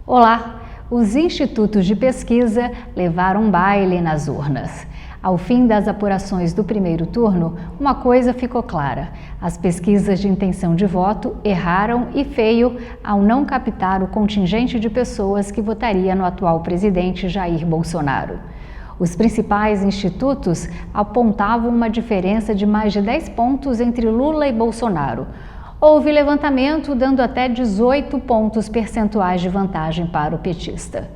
Olá! Os institutos de pesquisa levaram baile nas urnas. Ao fim das apurações do primeiro turno, uma coisa ficou clara: as pesquisas de intenção de voto erraram e feio ao não captar o contingente de pessoas que votaria no atual presidente Jair Bolsonaro. Os principais institutos apontavam uma diferença de mais de 10 pontos entre Lula e Bolsonaro. Houve levantamento dando até 18 pontos percentuais de vantagem para o petista.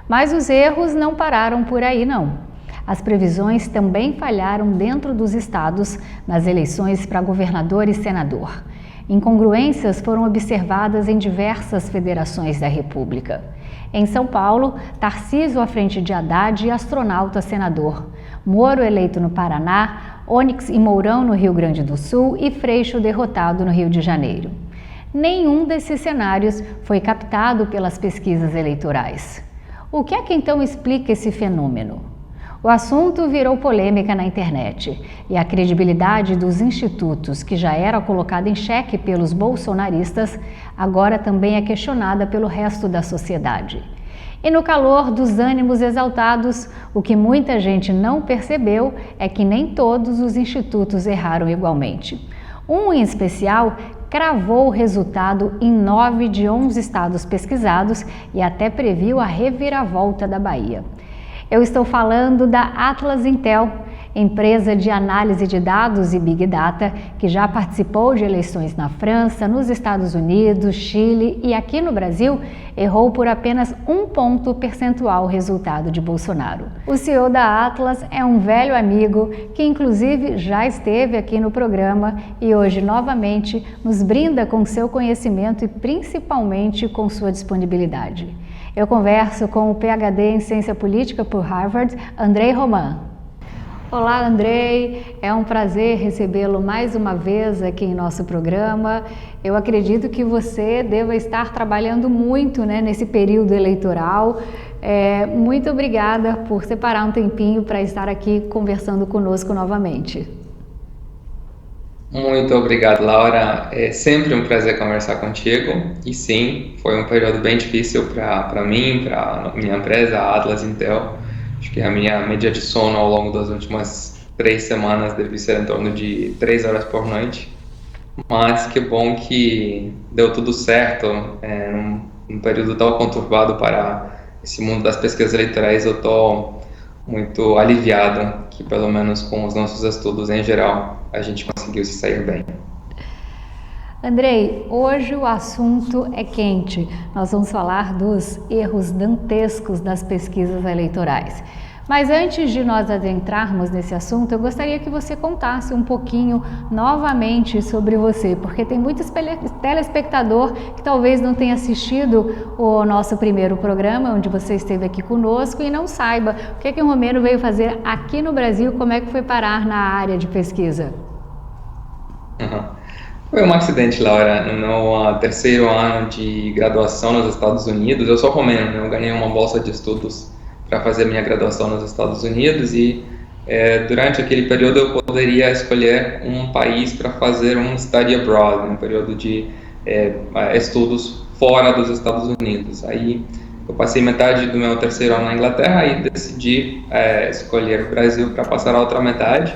Mas os erros não pararam por aí, não. As previsões também falharam dentro dos estados nas eleições para governador e senador. Incongruências foram observadas em diversas federações da República. Em São Paulo, Tarcísio à frente de Haddad e Astronauta senador. Moro eleito no Paraná, Onyx e Mourão no Rio Grande do Sul e Freixo derrotado no Rio de Janeiro. Nenhum desses cenários foi captado pelas pesquisas eleitorais. O que é que então explica esse fenômeno? O assunto virou polêmica na internet e a credibilidade dos institutos, que já era colocada em xeque pelos bolsonaristas, agora também é questionada pelo resto da sociedade. E no calor dos ânimos exaltados, o que muita gente não percebeu é que nem todos os institutos erraram igualmente. Um em especial cravou o resultado em 9 de 11 estados pesquisados e até previu a reviravolta da Bahia. Eu estou falando da Atlas Intel, empresa de análise de dados e Big Data, que já participou de eleições na França, nos Estados Unidos, Chile e aqui no Brasil, errou por apenas 1 ponto percentual o resultado de Bolsonaro. O CEO da Atlas é um velho amigo que inclusive já esteve aqui no programa e hoje novamente nos brinda com seu conhecimento e principalmente com sua disponibilidade. Eu converso com o PhD em Ciência Política por Harvard, Andrei Roman. Olá, Andrei, é um prazer recebê-lo mais uma vez aqui em nosso programa. Eu acredito que você deva estar trabalhando muito, nesse período eleitoral. Muito obrigada por separar um tempinho para estar aqui conversando conosco novamente. Muito obrigado, Laura. É sempre um prazer conversar contigo. E sim, foi um período bem difícil para mim, para minha empresa, a Atlas Intel. Acho que a minha média de sono ao longo das últimas 3 semanas deve ser em torno de 3 horas por noite. Mas que bom que deu tudo certo. Num período tão conturbado para esse mundo das pesquisas eleitorais, eu estou muito aliviado que, pelo menos com os nossos estudos em geral, a gente conseguiu se sair bem. Andrei, hoje o assunto é quente. Nós vamos falar dos erros dantescos das pesquisas eleitorais. Mas antes de nós adentrarmos nesse assunto, eu gostaria que você contasse um pouquinho novamente sobre você, porque tem muito telespectador que talvez não tenha assistido o nosso primeiro programa, onde você esteve aqui conosco, e não saiba o que o Romero veio fazer aqui no Brasil, como é que foi parar na área de pesquisa. Foi um acidente, Laura. No meu terceiro ano de graduação nos Estados Unidos, eu sou romeno, eu ganhei uma bolsa de estudos para fazer minha graduação nos Estados Unidos e durante aquele período eu poderia escolher um país para fazer um study abroad, um período de estudos fora dos Estados Unidos. Aí eu passei metade do meu terceiro ano na Inglaterra e decidi escolher o Brasil para passar a outra metade,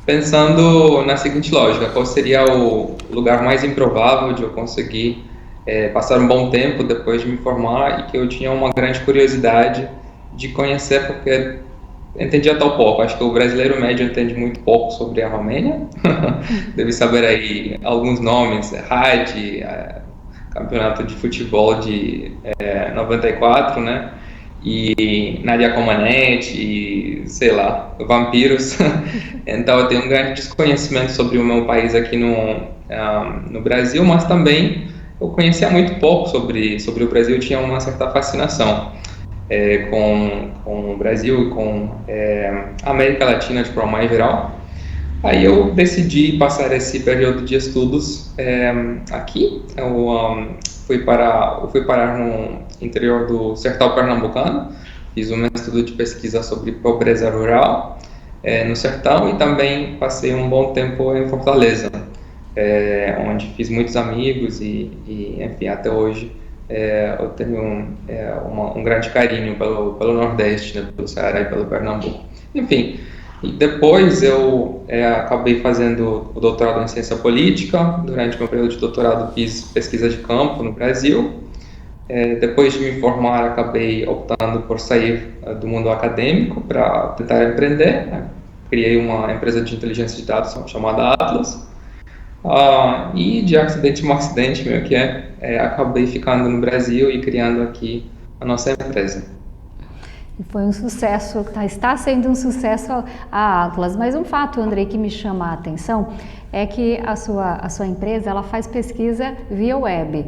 pensando na seguinte lógica: qual seria o lugar mais improvável de eu conseguir passar um bom tempo depois de me formar e que eu tinha uma grande curiosidade de conhecer, porque entendia tão pouco. Acho que o brasileiro médio entende muito pouco sobre a Romênia. Deve saber aí alguns nomes: RAD, campeonato de futebol de 94, e Nadia Comaneci, e sei lá, vampiros. Então eu tenho um grande desconhecimento sobre o meu país aqui no Brasil, mas também eu conhecia muito pouco sobre o Brasil. Eu tinha uma certa fascinação com o Brasil e com a América Latina de forma mais geral. Aí eu decidi passar esse período de estudos aqui. Eu fui parar no interior do sertão pernambucano, fiz um estudo de pesquisa sobre pobreza rural no sertão e também passei um bom tempo em Fortaleza, onde fiz muitos amigos e enfim, até hoje eu tenho um grande carinho pelo Nordeste, né, pelo Ceará e pelo Pernambuco. Enfim, e depois eu acabei fazendo o doutorado em ciência política. Durante meu período de doutorado fiz pesquisa de campo no Brasil. Depois de me formar, acabei optando por sair do mundo acadêmico para tentar empreender, né? Criei uma empresa de inteligência de dados chamada Atlas. E de acidente em um acidente, meio que acabei ficando no Brasil e criando aqui a nossa empresa. E foi um sucesso, está sendo um sucesso a Atlas. Mas um fato, Andrei, que me chama a atenção é que a sua empresa ela faz pesquisa via web.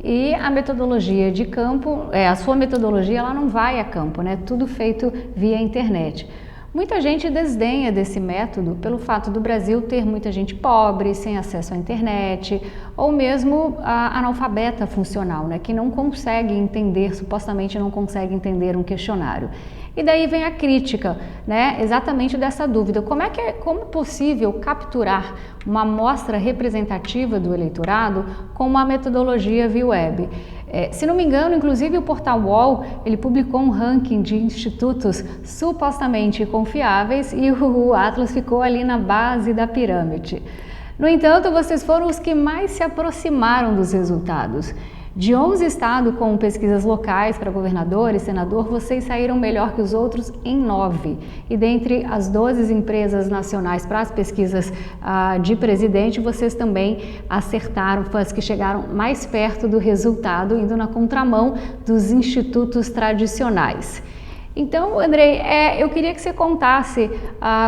E a metodologia de campo, a sua metodologia, ela não vai a campo, né? Tudo feito via internet. Muita gente desdenha desse método pelo fato do Brasil ter muita gente pobre, sem acesso à internet, ou mesmo analfabeta funcional, né? Que não consegue entender, supostamente não consegue entender um questionário. E daí vem a crítica, né? Exatamente dessa dúvida. Como é possível capturar uma amostra representativa do eleitorado com uma metodologia via web? Se não me engano, inclusive o portal UOL, ele publicou um ranking de institutos supostamente confiáveis e o Atlas ficou ali na base da pirâmide. No entanto, vocês foram os que mais se aproximaram dos resultados. De 11 estados com pesquisas locais para governador e senador, vocês saíram melhor que os outros em 9. E dentre as 12 empresas nacionais para as pesquisas de presidente, vocês também acertaram, foi as que chegaram mais perto do resultado, indo na contramão dos institutos tradicionais. Então, Andrei, eu queria que você contasse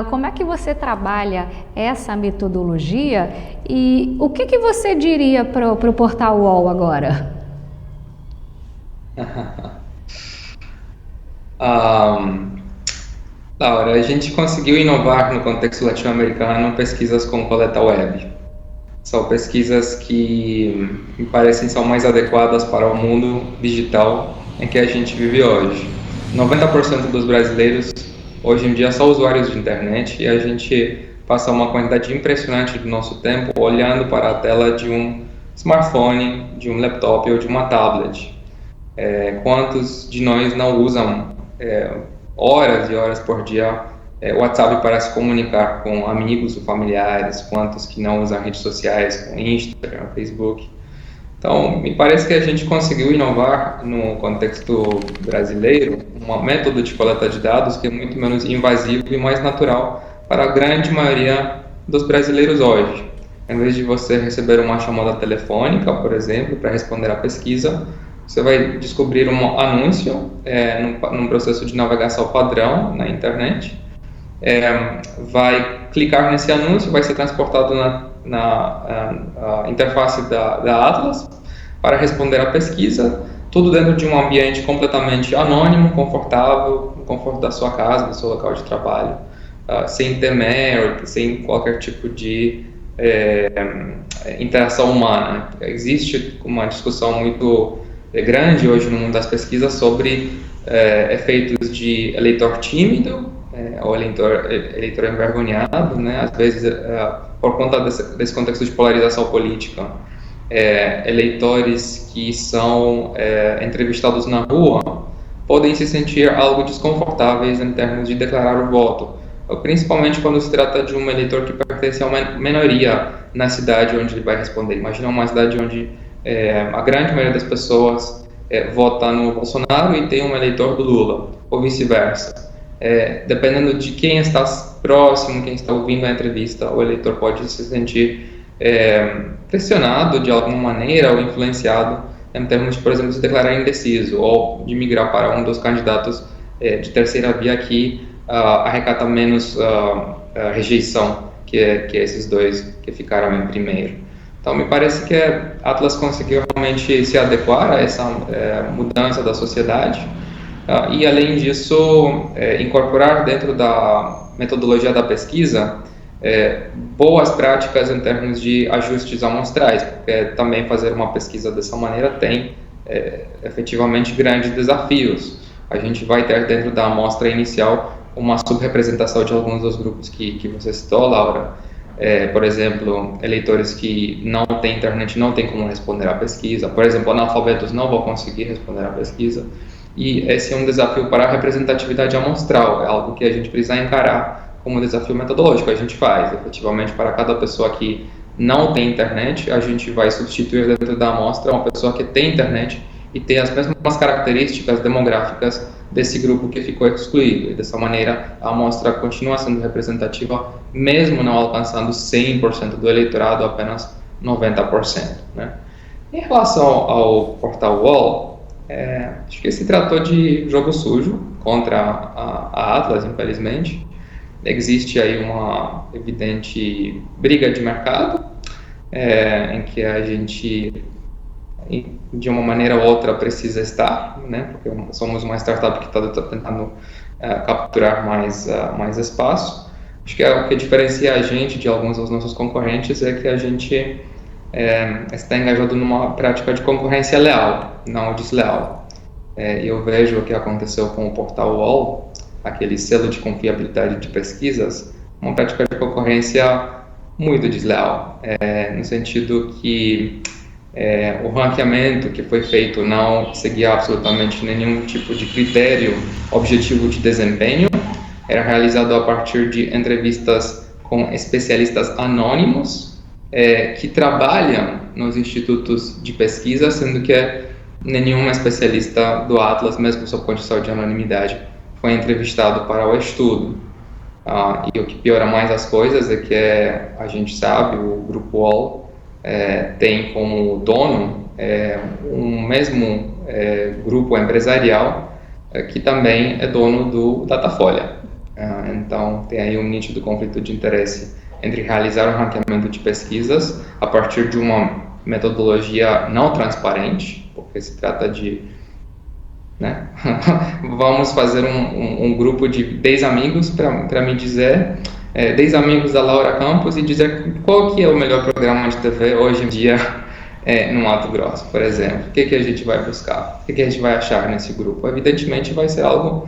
como é que você trabalha essa metodologia e o que você diria para o portal UOL agora? Laura, a gente conseguiu inovar no contexto latino-americano pesquisas com coleta web. São pesquisas que me parecem são mais adequadas para o mundo digital em que a gente vive hoje. 90% dos brasileiros hoje em dia são usuários de internet e a gente passa uma quantidade impressionante do nosso tempo olhando para a tela de um smartphone, de um laptop ou de uma tablet. Quantos de nós não usam horas e horas por dia o WhatsApp para se comunicar com amigos ou familiares? Quantos que não usam redes sociais como Instagram, Facebook? Então, me parece que a gente conseguiu inovar no contexto brasileiro um método de coleta de dados que é muito menos invasivo e mais natural para a grande maioria dos brasileiros hoje. Em vez de você receber uma chamada telefônica, por exemplo, para responder à pesquisa, você vai descobrir um anúncio num processo de navegação padrão na internet, vai clicar nesse anúncio, vai ser transportado na interface da Atlas para responder à pesquisa, tudo dentro de um ambiente completamente anônimo, confortável, no conforto da sua casa, do seu local de trabalho, sem temer, sem qualquer tipo de interação humana. Existe uma discussão muito grande hoje no mundo das pesquisas sobre efeitos de eleitor tímido ou eleitor envergonhado, né? Às vezes, por conta desse contexto de polarização política, eleitores que são entrevistados na rua podem se sentir algo desconfortáveis em termos de declarar o voto, principalmente quando se trata de um eleitor que pertence a uma minoria na cidade onde ele vai responder. Imagina uma cidade onde a grande maioria das pessoas vota no Bolsonaro e tem um eleitor do Lula, ou vice-versa. Dependendo de quem está próximo, quem está ouvindo a entrevista, o eleitor pode se sentir pressionado de alguma maneira ou influenciado em termos de, por exemplo, se declarar indeciso ou de migrar para um dos candidatos de terceira via que arrecata menos rejeição que esses dois que ficaram em primeiro. Então, me parece que a Atlas conseguiu realmente se adequar a essa mudança da sociedade e, além disso, incorporar dentro da metodologia da pesquisa boas práticas em termos de ajustes amostrais, porque também fazer uma pesquisa dessa maneira tem efetivamente grandes desafios. A gente vai ter dentro da amostra inicial uma subrepresentação de alguns dos grupos que você citou, Laura, por exemplo, eleitores que não têm internet não têm como responder à pesquisa, por exemplo, analfabetos não vão conseguir responder à pesquisa, e esse é um desafio para a representatividade amostral, é algo que a gente precisa encarar como um desafio metodológico. A gente faz, efetivamente, para cada pessoa que não tem internet, a gente vai substituir dentro da amostra uma pessoa que tem internet e tem as mesmas características demográficas desse grupo que ficou excluído. E dessa maneira, a amostra continua sendo representativa, mesmo não alcançando 100% do eleitorado, apenas 90%. Né? Em relação ao portal UOL, acho que se tratou de jogo sujo contra a Atlas, infelizmente. Existe aí uma evidente briga de mercado, em que a gente, de uma maneira ou outra, precisa estar, né? Porque somos uma startup que está tentando capturar mais espaço. Acho que o que diferencia a gente de alguns dos nossos concorrentes é que a gente está engajado numa prática de concorrência leal, não desleal. Eu vejo o que aconteceu com o portal UOL, aquele selo de confiabilidade de pesquisas, uma prática de concorrência muito desleal, no sentido que o ranqueamento que foi feito não seguia absolutamente nenhum tipo de critério objetivo de desempenho, era realizado a partir de entrevistas com especialistas anônimos que trabalham nos institutos de pesquisa, sendo que nenhum especialista do Atlas, mesmo sob condição de anonimidade, foi entrevistado para o estudo. E o que piora mais as coisas é que a gente sabe, o Grupo UOL tem como dono um mesmo grupo empresarial que também é dono do Datafolha. Então tem aí um nítido conflito de interesse entre realizar um ranqueamento de pesquisas a partir de uma metodologia não transparente, porque se trata de né? Vamos fazer um grupo de 10 amigos para me dizer, 10 amigos da Laura Campos, e dizer qual que é o melhor programa de TV hoje em dia no Mato Grosso, por exemplo. O que a gente vai buscar? O que a gente vai achar nesse grupo? Evidentemente vai ser algo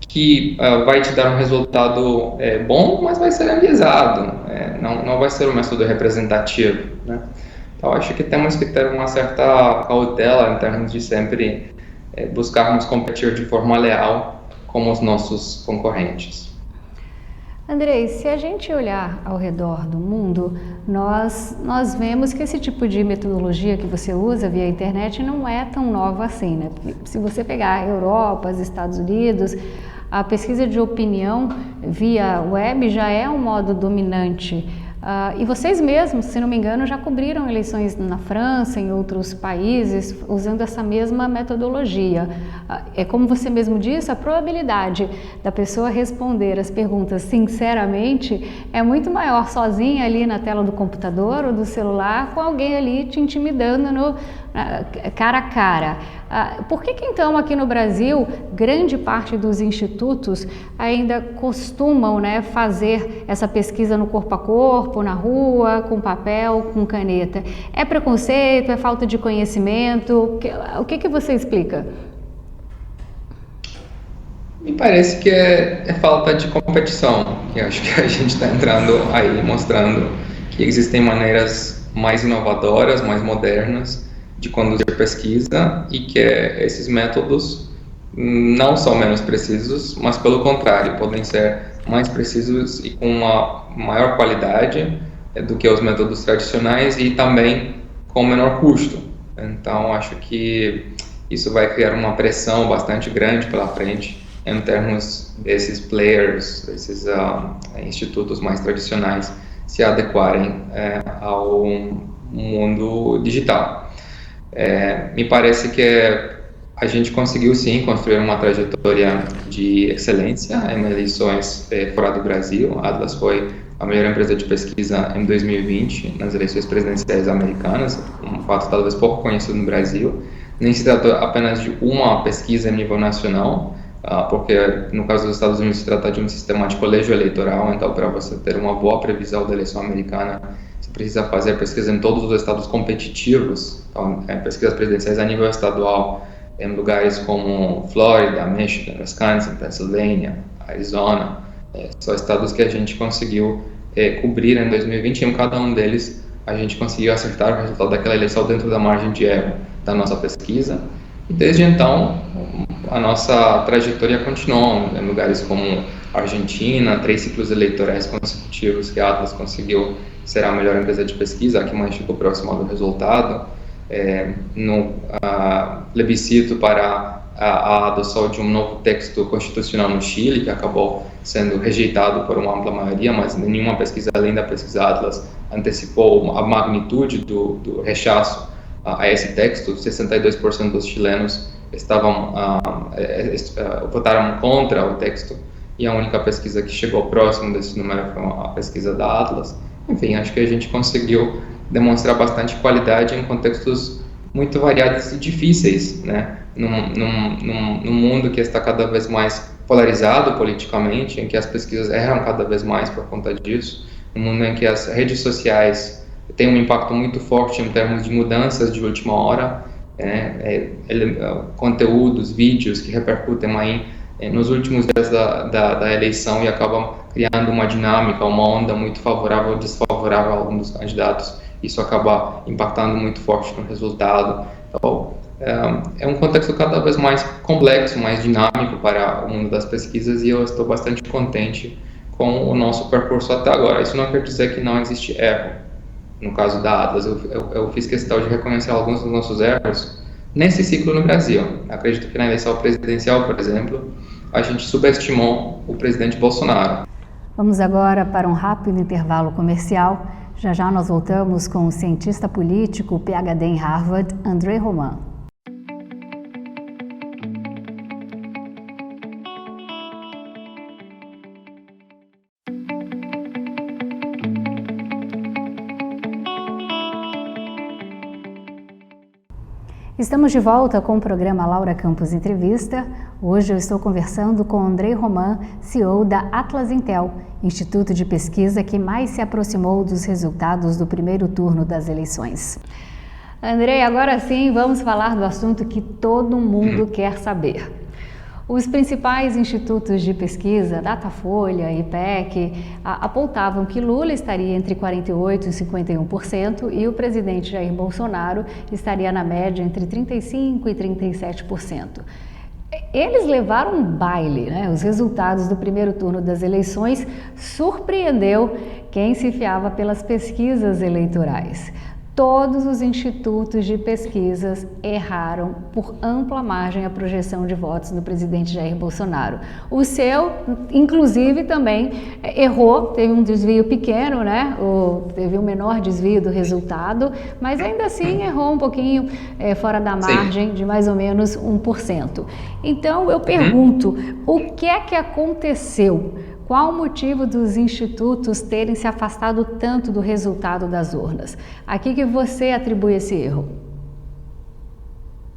que vai te dar um resultado bom, mas vai ser enviesado, não vai ser um estudo representativo, né? Então acho que temos que ter uma certa cautela em termos de sempre buscarmos competir de forma leal com os nossos concorrentes. Andrei, se a gente olhar ao redor do mundo, nós vemos que esse tipo de metodologia que você usa via internet não é tão nova assim, né? Se você pegar a Europa, os Estados Unidos, a pesquisa de opinião via web já é um modo dominante. E vocês mesmos, se não me engano, já cobriram eleições na França, em outros países, usando essa mesma metodologia. É como você mesmo disse, a probabilidade da pessoa responder as perguntas sinceramente é muito maior sozinha ali na tela do computador ou do celular, com alguém ali te intimidando cara a cara. Por que então aqui no Brasil, grande parte dos institutos ainda costumam, né, fazer essa pesquisa no corpo a corpo, na rua, com papel, com caneta? É preconceito? É falta de conhecimento? O que você explica? Me parece que é falta de competição. Eu acho que a gente está entrando aí mostrando que existem maneiras mais inovadoras, mais modernas de conduzir pesquisa, e que esses métodos não são menos precisos, mas pelo contrário, podem ser mais precisos e com uma maior qualidade do que os métodos tradicionais, e também com menor custo. Então acho que isso vai criar uma pressão bastante grande pela frente em termos desses players, desses institutos mais tradicionais se adequarem ao mundo digital. Me parece que a gente conseguiu sim construir uma trajetória de excelência em eleições fora do Brasil. A Atlas foi a melhor empresa de pesquisa em 2020 nas eleições presidenciais americanas, um fato talvez pouco conhecido no Brasil. Nem se trata apenas de uma pesquisa em nível nacional, porque no caso dos Estados Unidos se trata de um sistema de colégio eleitoral, então para você ter uma boa previsão da eleição americana, você precisa fazer pesquisa em todos os estados competitivos, então, pesquisas presidenciais a nível estadual, em lugares como Flórida, Michigan, Wisconsin, Pennsylvania, Arizona, são estados que a gente conseguiu cobrir em 2021, cada um deles a gente conseguiu acertar o resultado daquela eleição dentro da margem de erro da nossa pesquisa. E desde então, a nossa trajetória continuou em lugares como Argentina, 3 ciclos eleitorais consecutivos que a Atlas conseguiu ser a melhor empresa de pesquisa, a que mais ficou próxima do resultado, no plebiscito para a adoção de um novo texto constitucional no Chile, que acabou sendo rejeitado por uma ampla maioria, mas nenhuma pesquisa além da pesquisa Atlas antecipou a magnitude do rechaço a esse texto. 62% dos chilenos votaram contra o texto, e a única pesquisa que chegou próximo desse número foi a pesquisa da Atlas. Enfim, acho que a gente conseguiu demonstrar bastante qualidade em contextos muito variados e difíceis, né? Num mundo que está cada vez mais polarizado politicamente, em que as pesquisas erram cada vez mais por conta disso, num mundo em que as redes sociais têm um impacto muito forte em termos de mudanças de última hora, conteúdos, vídeos que repercutem aí nos últimos dias da eleição e acabam criando uma dinâmica, uma onda muito favorável ou desfavorável a algum dos candidatos. Isso acaba impactando muito forte no resultado. Então, é um contexto cada vez mais complexo, mais dinâmico para o mundo das pesquisas, e eu estou bastante contente com o nosso percurso até agora. Isso não quer dizer que não existe erro. No caso da Atlas, eu fiz questão de reconhecer alguns dos nossos erros nesse ciclo no Brasil. Acredito que na eleição presidencial, por exemplo, a gente subestimou o presidente Bolsonaro. Vamos agora para um rápido intervalo comercial. Já já nós voltamos com o cientista político, PhD em Harvard, André Roman. Estamos de volta com o programa Laura Campos Entrevista. Hoje eu estou conversando com André Roman, CEO da Atlas Intel, instituto de pesquisa que mais se aproximou dos resultados do primeiro turno das eleições. André, agora sim vamos falar do assunto que todo mundo quer saber. Os principais institutos de pesquisa, Datafolha e IPEC, apontavam que Lula estaria entre 48% e 51% e o presidente Jair Bolsonaro estaria na média entre 35% e 37%. Eles levaram um baile, né? Os resultados do primeiro turno das eleições surpreendeu quem se fiava pelas pesquisas eleitorais. Todos os institutos de pesquisas erraram por ampla margem a projeção de votos do presidente Jair Bolsonaro. O seu, inclusive, também errou, teve um desvio pequeno, né? Teve um menor desvio do resultado, mas ainda assim errou um pouquinho fora da margem de mais ou menos 1%. Então eu pergunto, o que é que aconteceu? Qual o motivo dos institutos terem se afastado tanto do resultado das urnas? A que você atribui esse erro?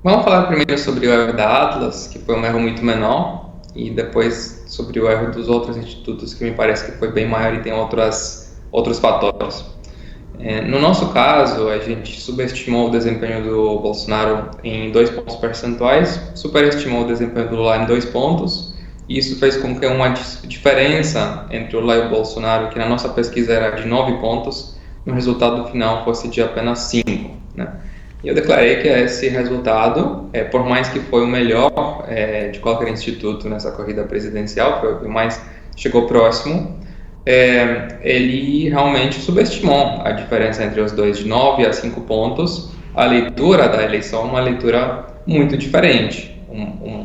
Vamos falar primeiro sobre o erro da Atlas, que foi um erro muito menor, e depois sobre o erro dos outros institutos, que me parece que foi bem maior e tem outros fatores. No nosso caso, a gente subestimou o desempenho do Bolsonaro em 2 pontos percentuais, superestimou o desempenho do Lula em 2 pontos, e isso fez com que uma diferença entre o Lula e o Bolsonaro, que na nossa pesquisa era de 9 pontos, no resultado final fosse de apenas 5, né? E eu declarei que esse resultado, por mais que foi o melhor de qualquer instituto nessa corrida presidencial, foi o que mais chegou próximo, ele realmente subestimou a diferença entre os dois, de 9 a 5 pontos. A leitura da eleição é uma leitura muito diferente.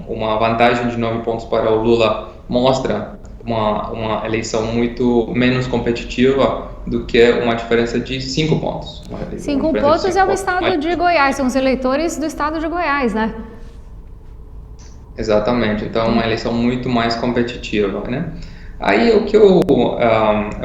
Uma vantagem de 9 pontos para o Lula mostra uma eleição muito menos competitiva do que uma diferença de 5 pontos. 5 pontos é o estado de Goiás, são os eleitores do estado de Goiás, né? Exatamente, então é uma eleição muito mais competitiva, né? Aí o que eu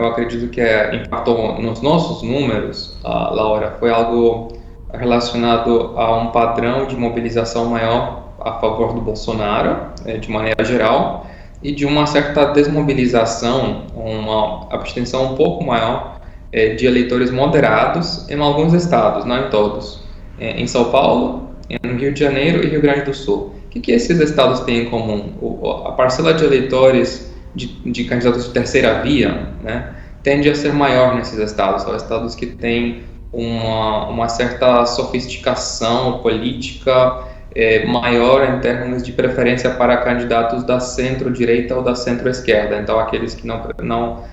acredito que impactou nos nossos números, Laura, foi algo relacionado a um padrão de mobilização maior a favor do Bolsonaro, de maneira geral, e de uma certa desmobilização, uma abstenção um pouco maior de eleitores moderados em alguns estados, não em todos. Em São Paulo, no Rio de Janeiro e Rio Grande do Sul. O que esses estados têm em comum? A parcela de eleitores de candidatos de terceira via, né, tende a ser maior nesses estados. São estados que têm uma certa sofisticação política maior em termos de preferência para candidatos da centro-direita ou da centro-esquerda. Então, aqueles que não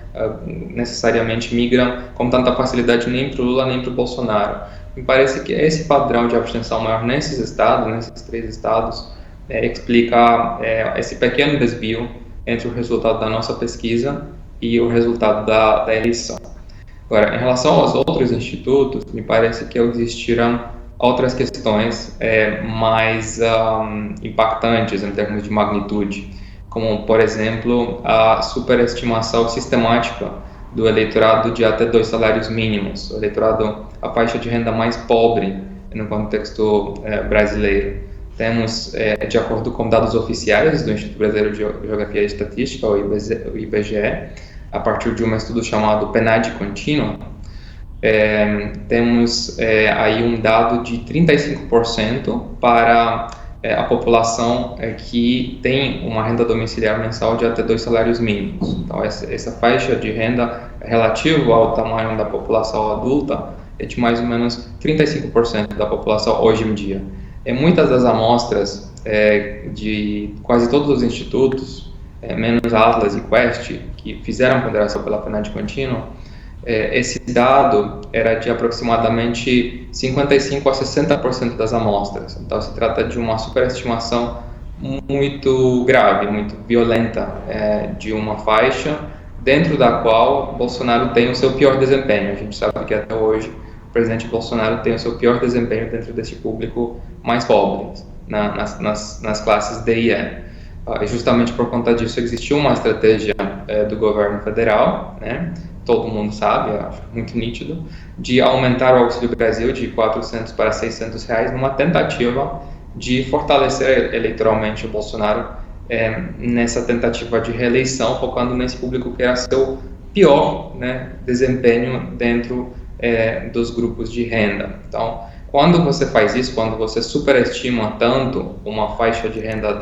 necessariamente migram com tanta facilidade nem para o Lula nem para o Bolsonaro. Me parece que esse padrão de abstenção maior nesses estados, nesses 3 estados, explica esse pequeno desvio entre o resultado da nossa pesquisa e o resultado da eleição. Agora, em relação aos outros institutos, me parece que existiram outras questões mais impactantes em termos de magnitude, como, por exemplo, a superestimação sistemática do eleitorado de até 2 salários mínimos, o eleitorado, a faixa de renda mais pobre no contexto brasileiro. Temos, de acordo com dados oficiais do Instituto Brasileiro de Geografia e Estatística, o IBGE, a partir de um estudo chamado PNAD contínuo, temos aí um dado de 35% para a população que tem uma renda domiciliar mensal de até 2 salários mínimos. Então, essa faixa de renda relativa ao tamanho da população adulta é de mais ou menos 35% da população hoje em dia. Muitas das amostras de quase todos os institutos, menos a Atlas e Quest, que fizeram ponderação pela PNAD contínua, esse dado era de aproximadamente 55% a 60% das amostras. Então, se trata de uma superestimação muito grave, muito violenta de uma faixa dentro da qual Bolsonaro tem o seu pior desempenho. A gente sabe que até hoje o presidente Bolsonaro tem o seu pior desempenho dentro desse público mais pobre, nas classes D e E. Justamente por conta disso existiu uma estratégia do governo federal, né? Todo mundo sabe, acho muito nítido, de aumentar o Auxílio Brasil de R$400 para R$600 numa tentativa de fortalecer eleitoralmente o Bolsonaro nessa tentativa de reeleição, focando nesse público que era seu pior, né, desempenho dentro dos grupos de renda. Então, quando você faz isso, quando você superestima tanto uma faixa de renda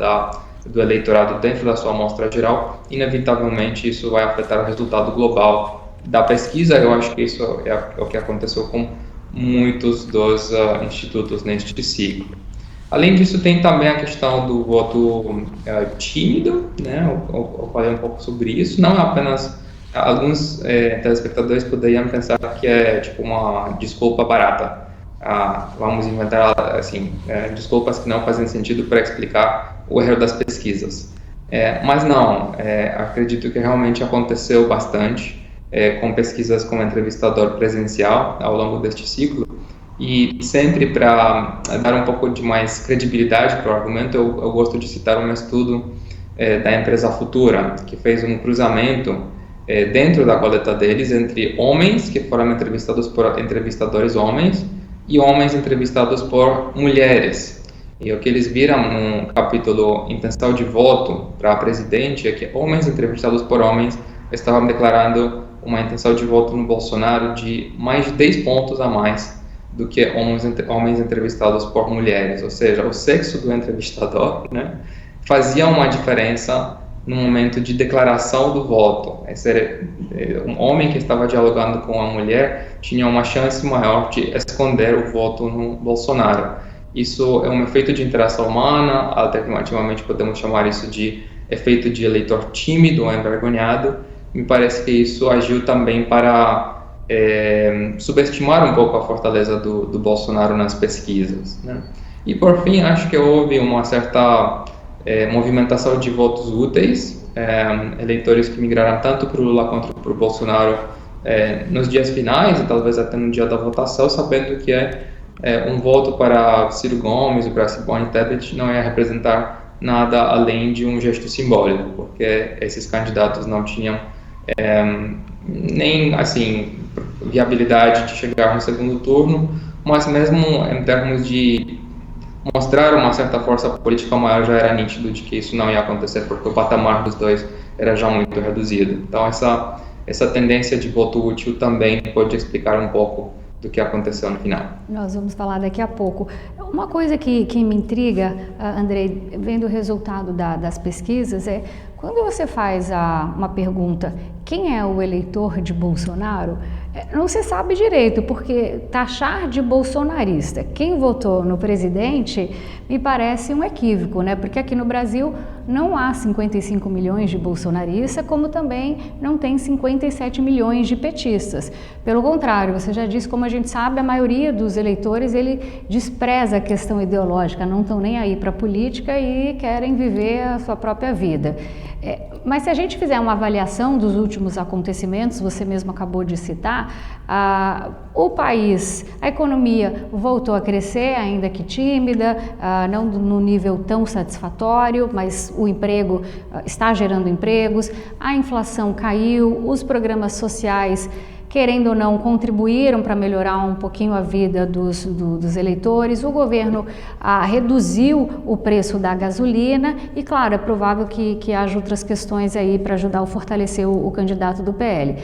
do eleitorado dentro da sua amostra geral, inevitavelmente isso vai afetar o resultado global da pesquisa. Eu acho que isso é o que aconteceu com muitos dos institutos neste ciclo. Além disso, tem também a questão do voto tímido, né? Eu falei um pouco sobre isso. Não é apenas... Alguns telespectadores poderiam pensar que é tipo uma desculpa barata. Vamos inventar assim, desculpas que não fazem sentido para explicar o erro das pesquisas. Mas não, acredito que realmente aconteceu bastante com pesquisas com entrevistador presencial ao longo deste ciclo, e sempre para dar um pouco de mais credibilidade para o argumento, eu gosto de citar um estudo da empresa Futura, que fez um cruzamento dentro da coleta deles entre homens que foram entrevistados por entrevistadores homens e homens entrevistados por mulheres. E o que eles viram no capítulo intenção de voto para presidente é que homens entrevistados por homens estavam declarando uma intenção de voto no Bolsonaro de mais de 10 pontos a mais do que homens entrevistados por mulheres. Ou seja, o sexo do entrevistador, né, fazia uma diferença no momento de declaração do voto. Um homem que estava dialogando com a mulher tinha uma chance maior de esconder o voto no Bolsonaro. Isso é um efeito de interação humana, alternativamente podemos chamar isso de efeito de eleitor tímido ou envergonhado. Me parece que isso agiu também para subestimar um pouco a fortaleza do Bolsonaro nas pesquisas, né? E por fim, acho que houve uma certa movimentação de votos úteis, eleitores que migraram tanto para o Lula quanto para o Bolsonaro nos dias finais, e talvez até no dia da votação, sabendo que um voto para Ciro Gomes ou para Simone Tebet não ia representar nada além de um gesto simbólico, porque esses candidatos não tinham nem assim viabilidade de chegar no segundo turno, mas mesmo em termos de mostrar uma certa força política maior, já era nítido de que isso não ia acontecer, porque o patamar dos dois era já muito reduzido. Então essa tendência de voto útil também pode explicar um pouco do que aconteceu no final. Nós vamos falar daqui a pouco. Uma coisa que me intriga, Andrei, vendo o resultado das pesquisas, é quando você faz uma pergunta, quem é o eleitor de Bolsonaro? Não se sabe direito, porque taxar de bolsonarista quem votou no presidente me parece um equívoco, né? Porque aqui no Brasil não há 55 milhões de bolsonaristas, como também não tem 57 milhões de petistas. Pelo contrário, você já disse, como a gente sabe, a maioria dos eleitores, ele despreza a questão ideológica, não estão nem aí para a política e querem viver a sua própria vida. Mas se a gente fizer uma avaliação dos últimos acontecimentos, você mesmo acabou de citar, o país, a economia voltou a crescer, ainda que tímida, não no nível tão satisfatório, mas o emprego está gerando empregos, a inflação caiu, os programas sociais, querendo ou não, contribuíram para melhorar um pouquinho a vida dos eleitores. O governo reduziu o preço da gasolina e, claro, é provável que haja outras questões aí para ajudar a fortalecer o candidato do PL.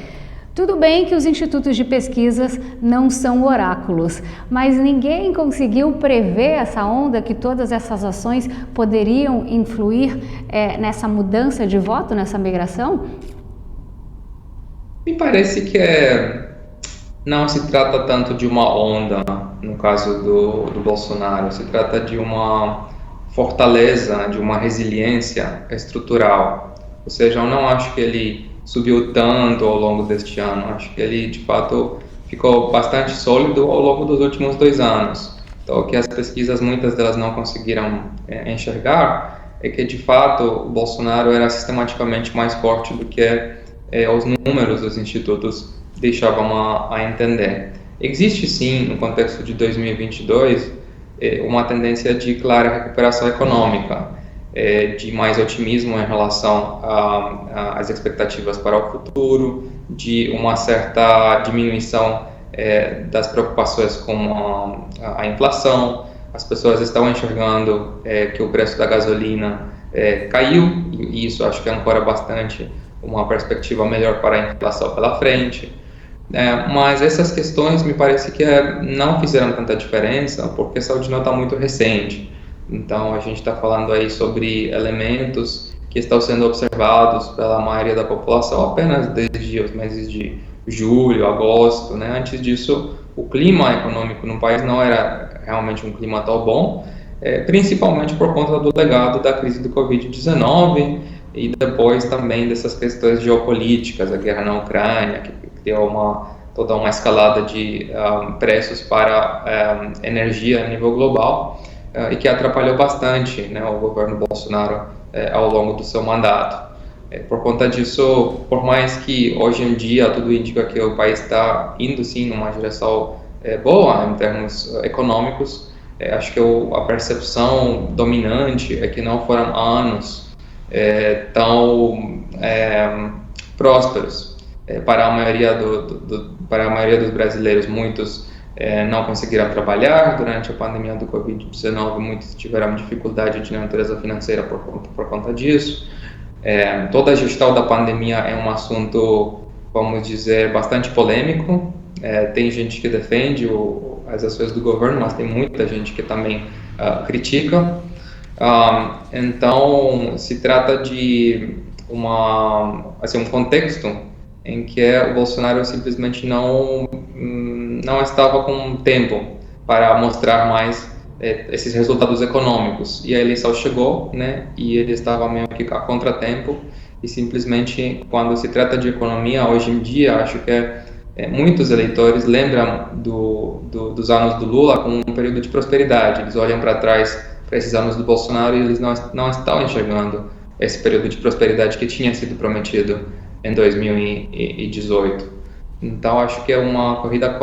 Tudo bem que os institutos de pesquisas não são oráculos, mas ninguém conseguiu prever essa onda, que todas essas ações poderiam influir nessa mudança de voto, nessa migração? Me parece que não se trata tanto de uma onda, no caso do Bolsonaro, se trata de uma fortaleza, de uma resiliência estrutural. Ou seja, eu não acho que ele subiu tanto ao longo deste ano, acho que ele, de fato, ficou bastante sólido ao longo dos últimos 2 anos. Então, o que as pesquisas, muitas delas não conseguiram enxergar, é que, de fato, o Bolsonaro era sistematicamente mais forte do que os números dos institutos deixavam a entender. Existe sim, no contexto de 2022, uma tendência de clara recuperação econômica, de mais otimismo em relação às expectativas para o futuro, de uma certa diminuição das preocupações com a inflação. As pessoas estão enxergando que o preço da gasolina caiu, e isso acho que ancora bastante uma perspectiva melhor para a inflação pela frente. Mas essas questões me parece que não fizeram tanta diferença, porque a saúde não está muito recente. Então a gente está falando aí sobre elementos que estão sendo observados pela maioria da população apenas desde os meses de julho, agosto, né? Antes disso, o clima econômico no país não era realmente um clima tão bom, principalmente por conta do legado da crise do Covid-19 e depois também dessas questões geopolíticas, a guerra na Ucrânia, que criou toda uma escalada de preços para energia a nível global, e que atrapalhou bastante, né, o governo Bolsonaro ao longo do seu mandato. Por conta disso, por mais que hoje em dia tudo indica que o país está indo sim numa direção boa em termos econômicos, acho que a percepção dominante é que não foram anos tão prósperos para a maioria para a maioria dos brasileiros. Muitos não conseguiram trabalhar durante a pandemia do Covid-19, muitos tiveram dificuldade de natureza financeira por conta disso. Toda a gestão da pandemia é um assunto, vamos dizer, bastante polêmico. Tem gente que defende as ações do governo, mas tem muita gente que também critica. Então, se trata de um contexto em que o Bolsonaro simplesmente não estava com tempo para mostrar mais esses resultados econômicos. E a eleição chegou, né, e ele estava meio que a contratempo, e simplesmente, quando se trata de economia, hoje em dia, acho que muitos eleitores lembram dos anos do Lula como um período de prosperidade. Eles olham para trás, para esses anos do Bolsonaro, e eles não estão enxergando esse período de prosperidade que tinha sido prometido em 2018. Então, acho que é uma corrida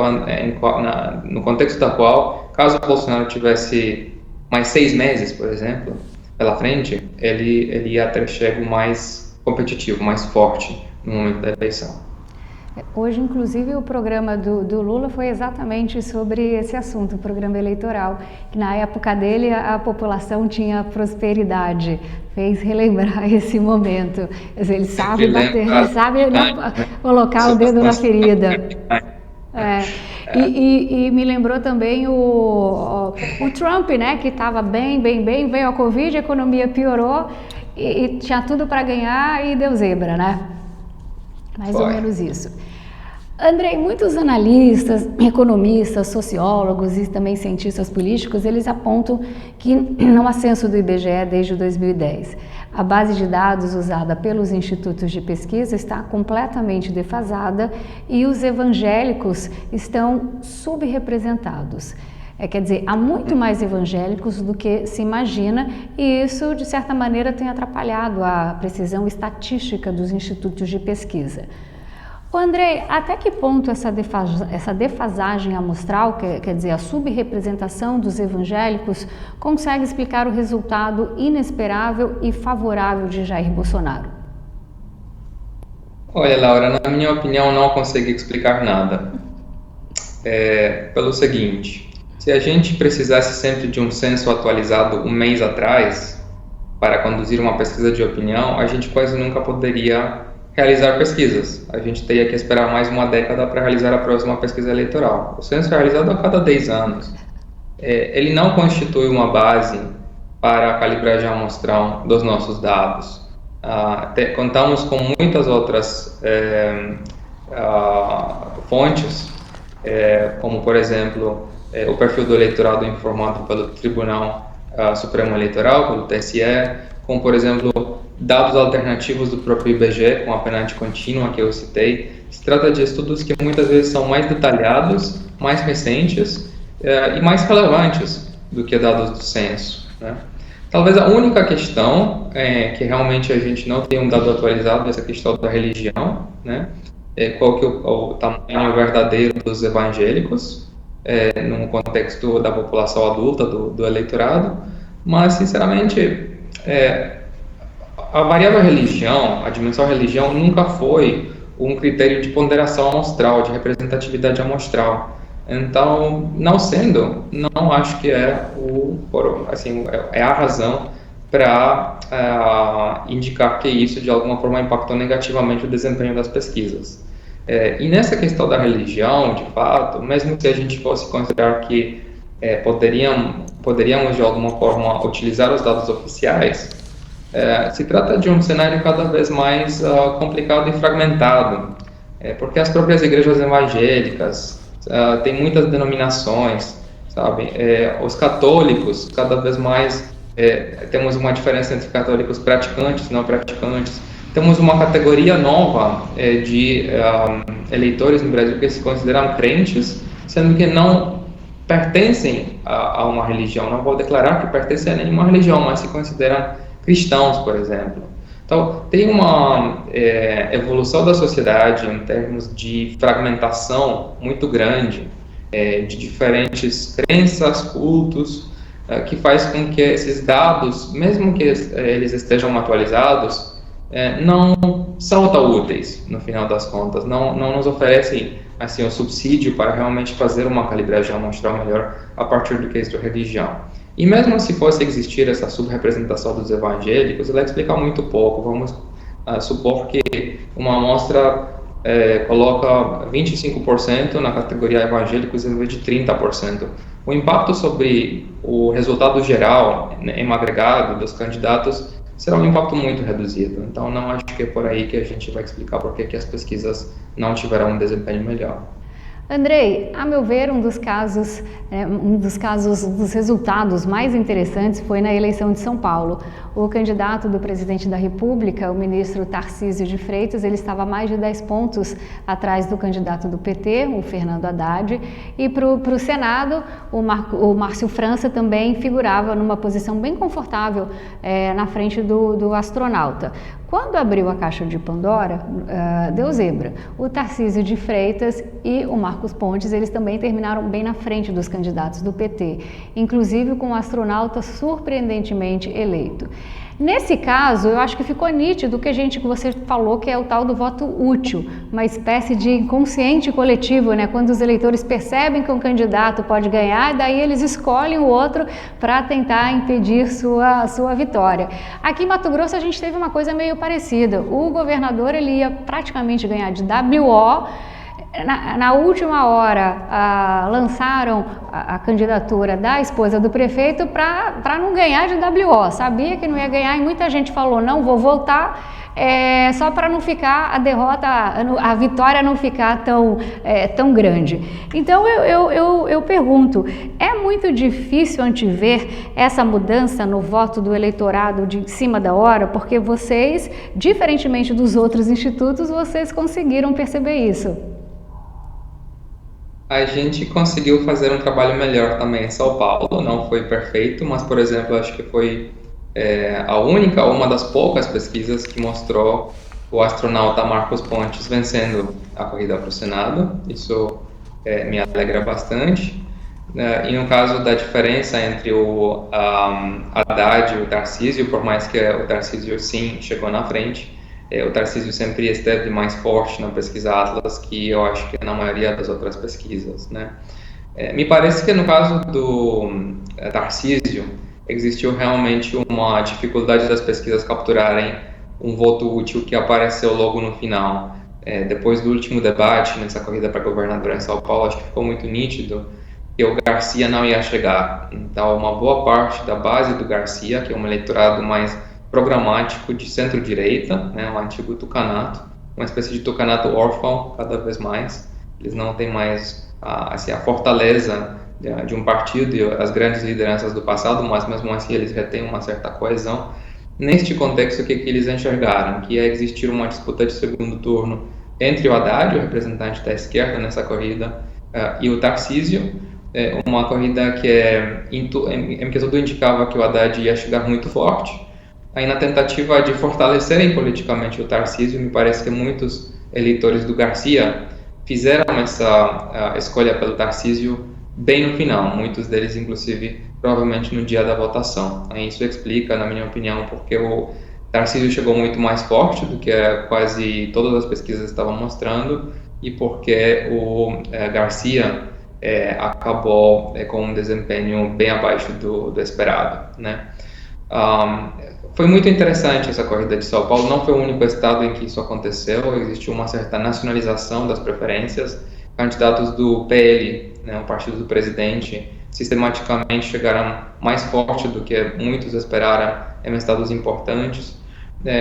no contexto da qual, caso o Bolsonaro tivesse mais 6 meses, por exemplo, pela frente, ele ia ter chego mais competitivo, mais forte no momento da eleição. Hoje, inclusive, o programa do Lula foi exatamente sobre esse assunto, o programa eleitoral, que na época dele a população tinha prosperidade, fez relembrar esse momento. Ele sabe bater, ele sabe colocar o dedo na ferida. E me lembrou também o Trump, né, que estava bem, veio a Covid, a economia piorou e tinha tudo para ganhar e deu zebra, né? Mais ou menos isso. Andrei, muitos analistas, economistas, sociólogos e também cientistas políticos, eles apontam que no ascenso do IBGE desde 2010, a base de dados usada pelos institutos de pesquisa está completamente defasada e os evangélicos estão subrepresentados. Quer dizer, há muito mais evangélicos do que se imagina e isso, de certa maneira, tem atrapalhado a precisão estatística dos institutos de pesquisa. Andrei, até que ponto essa defasagem amostral, quer dizer, a subrepresentação dos evangélicos, consegue explicar o resultado inesperável e favorável de Jair Bolsonaro? Olha, Laura, na minha opinião, não consigo explicar nada. Pelo seguinte, se a gente precisasse sempre de um censo atualizado um mês atrás para conduzir uma pesquisa de opinião, a gente quase nunca poderia realizar pesquisas. A gente teria que esperar mais uma década para realizar a próxima pesquisa eleitoral. O censo é realizado a cada 10 anos. Ele não constitui uma base para a calibragem amostral dos nossos dados. Contamos com muitas outras fontes, como, por exemplo, o perfil do eleitorado informado pelo Tribunal Supremo Eleitoral, pelo TSE, como, por exemplo, dados alternativos do próprio IBGE, com a PNAD contínua que eu citei. Se trata de estudos que muitas vezes são mais detalhados, mais recentes e mais relevantes do que dados do censo, né? Talvez a única questão que realmente a gente não tem um dado atualizado é essa questão da religião, né? Qual que é o tamanho verdadeiro dos evangélicos no contexto da população adulta, do eleitorado, mas, sinceramente, a variável religião, a dimensão religião, nunca foi um critério de ponderação amostral, de representatividade amostral. Então, não sendo, não acho que é a razão para indicar que isso, de alguma forma, impactou negativamente o desempenho das pesquisas. E nessa questão da religião, de fato, mesmo que a gente fosse considerar que poderíamos, de alguma forma, utilizar os dados oficiais, se trata de um cenário cada vez mais complicado e fragmentado, porque as próprias igrejas evangélicas têm muitas denominações, sabe? Os católicos, cada vez mais, temos uma diferença entre católicos praticantes e não praticantes. Temos uma categoria nova de eleitores no Brasil que se consideram crentes, sendo que não pertencem a uma religião, não vou declarar que pertencem a nenhuma religião, mas se consideram cristãos, por exemplo. Então, tem uma evolução da sociedade em termos de fragmentação muito grande, de diferentes crenças, cultos, que faz com que esses dados, mesmo que eles estejam atualizados, não são tão úteis, no final das contas, não nos oferecem assim, o subsídio para realmente fazer uma calibragem amostral melhor a partir do quesito religião. E mesmo se fosse existir essa subrepresentação dos evangélicos, ela explica muito pouco. Vamos supor que uma amostra coloca 25% na categoria evangélicos em vez de 30%. O impacto sobre o resultado geral, né, em agregado dos candidatos, será um impacto muito reduzido. Então, não acho que é por aí que a gente vai explicar por que as pesquisas não tiveram um desempenho melhor. Andrei, a meu ver, um dos resultados mais interessantes foi na eleição de São Paulo. O candidato do presidente da República, o ministro Tarcísio de Freitas, ele estava mais de 10 pontos atrás do candidato do PT, o Fernando Haddad, e para o Senado, o Márcio França também figurava numa posição bem confortável na frente do astronauta. Quando abriu a caixa de Pandora, deu zebra. O Tarcísio de Freitas e o Marcos Pontes, eles também terminaram bem na frente dos candidatos do PT, inclusive com o astronauta surpreendentemente eleito. Nesse caso, eu acho que ficou nítido que você falou, que é o tal do voto útil, uma espécie de inconsciente coletivo, né? Quando os eleitores percebem que um candidato pode ganhar, daí eles escolhem o outro para tentar impedir sua vitória. Aqui em Mato Grosso a gente teve uma coisa meio parecida. O governador ele ia praticamente ganhar de WO, Na última hora, lançaram a candidatura da esposa do prefeito para não ganhar de WO. Sabia que não ia ganhar e muita gente falou, não vou voltar, só para não ficar a derrota, a vitória não ficar tão grande. Então eu pergunto, é muito difícil antever essa mudança no voto do eleitorado de cima da hora, porque vocês, diferentemente dos outros institutos, vocês conseguiram perceber isso? A gente conseguiu fazer um trabalho melhor também em São Paulo, não foi perfeito, mas, por exemplo, acho que foi a única, ou uma das poucas pesquisas que mostrou o astronauta Marcos Pontes vencendo a corrida para o Senado. Isso me alegra bastante. E no caso da diferença entre o Haddad e o Tarcísio, por mais que o Tarcísio sim chegou na frente, o Tarcísio sempre esteve mais forte na pesquisa Atlas que eu acho que na maioria das outras pesquisas, né? Me parece que no caso do Tarcísio existiu realmente uma dificuldade das pesquisas capturarem um voto útil que apareceu logo no final. Depois do último debate nessa corrida para governador em São Paulo, acho que ficou muito nítido que o Garcia não ia chegar. Então, uma boa parte da base do Garcia, que é um eleitorado mais programático de centro-direita, né, o antigo tucanato, uma espécie de tucanato órfão cada vez mais. Eles não têm mais a fortaleza de um partido e as grandes lideranças do passado, mas mesmo assim eles retêm uma certa coesão. Neste contexto, o que eles enxergaram? Que ia existir uma disputa de segundo turno entre o Haddad, o representante da esquerda nessa corrida, e o Tarcísio, uma corrida em que tudo indicava que o Haddad ia chegar muito forte. Aí, na tentativa de fortalecerem politicamente o Tarcísio, me parece que muitos eleitores do Garcia fizeram essa escolha pelo Tarcísio bem no final, muitos deles, inclusive, provavelmente no dia da votação. Aí isso explica, na minha opinião, porque o Tarcísio chegou muito mais forte do que quase todas as pesquisas estavam mostrando e porque o Garcia acabou com um desempenho bem abaixo do esperado, né? Foi muito interessante essa corrida de São Paulo, não foi o único estado em que isso aconteceu, existiu uma certa nacionalização das preferências. Candidatos do PL, né, o partido do presidente, sistematicamente chegaram mais forte do que muitos esperaram em estados importantes.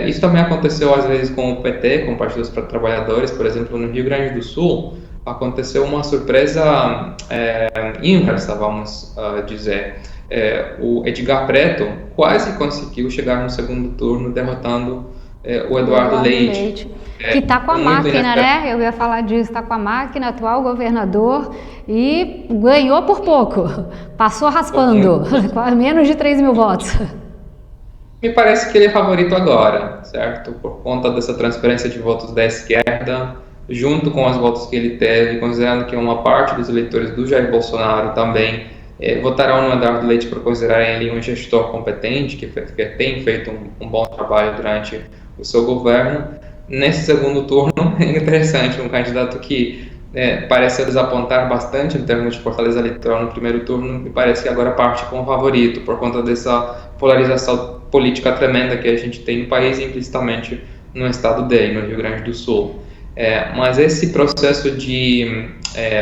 Isso também aconteceu às vezes com o PT, com partidos para trabalhadores, por exemplo, no Rio Grande do Sul, aconteceu uma surpresa inversa, vamos dizer. O Edgar Preto quase conseguiu chegar no segundo turno, derrotando o Eduardo Leite. Que está com a máquina, né? Eu ia falar disso, está com a máquina, atual governador, e ganhou por pouco, passou raspando, menos de 3 mil votos. Me parece que ele é favorito agora, certo? Por conta dessa transferência de votos da esquerda, junto com os votos que ele teve, considerando que uma parte dos eleitores do Jair Bolsonaro também votarão no Eduardo Leite por considerarem ele um gestor competente, que tem feito um bom trabalho durante o seu governo. Nesse segundo turno, é interessante, um candidato que parece desapontar bastante em termos de fortaleza eleitoral no primeiro turno, me parece que agora parte como favorito, por conta dessa polarização política tremenda que a gente tem no país e implicitamente no estado dele, no Rio Grande do Sul. Mas esse processo de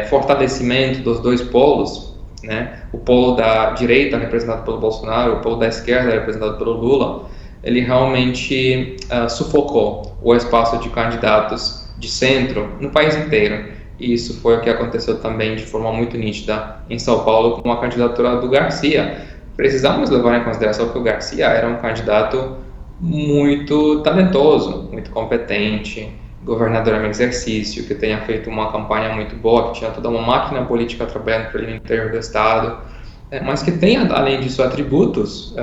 fortalecimento dos dois polos, né, o polo da direita representado pelo Bolsonaro, o polo da esquerda representado pelo Lula, ele realmente sufocou o espaço de candidatos de centro no país inteiro. E isso foi o que aconteceu também de forma muito nítida em São Paulo com a candidatura do Garcia. Precisamos levar em consideração que o Garcia era um candidato muito talentoso, muito competente, governador em exercício, que tenha feito uma campanha muito boa, que tinha toda uma máquina política trabalhando para ele no interior do estado, mas que tenha, além disso, atributos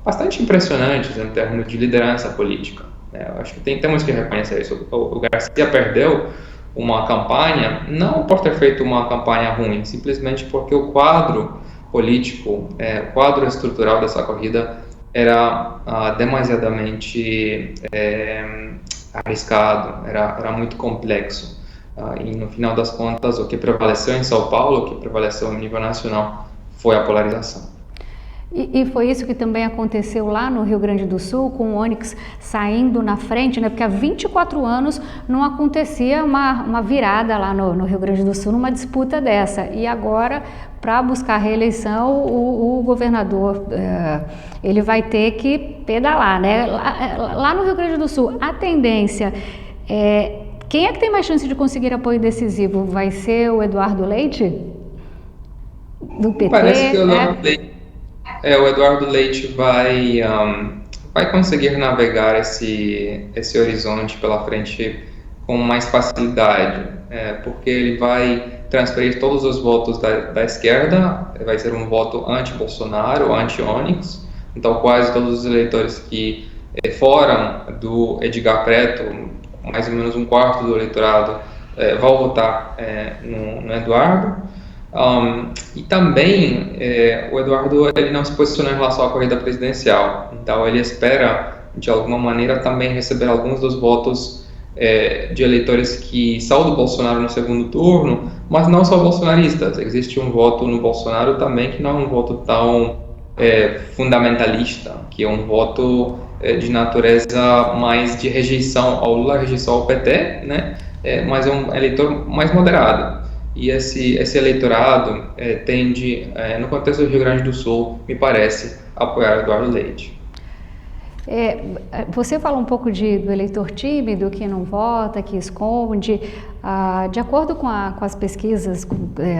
bastante impressionantes em termos de liderança política. Eu acho que temos que reconhecer isso. O Garcia perdeu uma campanha, não por ter feito uma campanha ruim, simplesmente porque o quadro político, o quadro estrutural dessa corrida era demasiadamente arriscado, era muito complexo. E no final das contas, o que prevaleceu em São Paulo, o que prevaleceu a nível nacional, foi a polarização. E foi isso que também aconteceu lá no Rio Grande do Sul, com o Onyx saindo na frente, né? Porque há 24 anos não acontecia uma virada lá no Rio Grande do Sul, numa disputa dessa. E agora, para buscar a reeleição, o governador ele vai ter que pedalar, né? Lá no Rio Grande do Sul, a tendência quem é que tem mais chance de conseguir apoio decisivo? Vai ser o Eduardo Leite? Do PT? Parece que o Eduardo Leite vai conseguir navegar esse horizonte pela frente com mais facilidade, porque ele vai transferir todos os votos da esquerda, vai ser um voto anti-Bolsonaro, anti-Onyx, então quase todos os eleitores que foram do Edgar Preto, mais ou menos um quarto do eleitorado, vão votar no Eduardo. E também o Eduardo ele não se posiciona em relação à corrida presidencial, então ele espera de alguma maneira também receber alguns dos votos de eleitores que são do Bolsonaro no segundo turno, mas não só bolsonaristas. Existe um voto no Bolsonaro também que não é um voto tão fundamentalista, que é um voto de natureza mais de rejeição ao Lula, rejeição ao PT, né? Mas é um eleitor mais moderado. E esse eleitorado tende, no contexto do Rio Grande do Sul, me parece, apoiar Eduardo Leite. Você fala um pouco do eleitor tímido, que não vota, que esconde. De acordo com as pesquisas,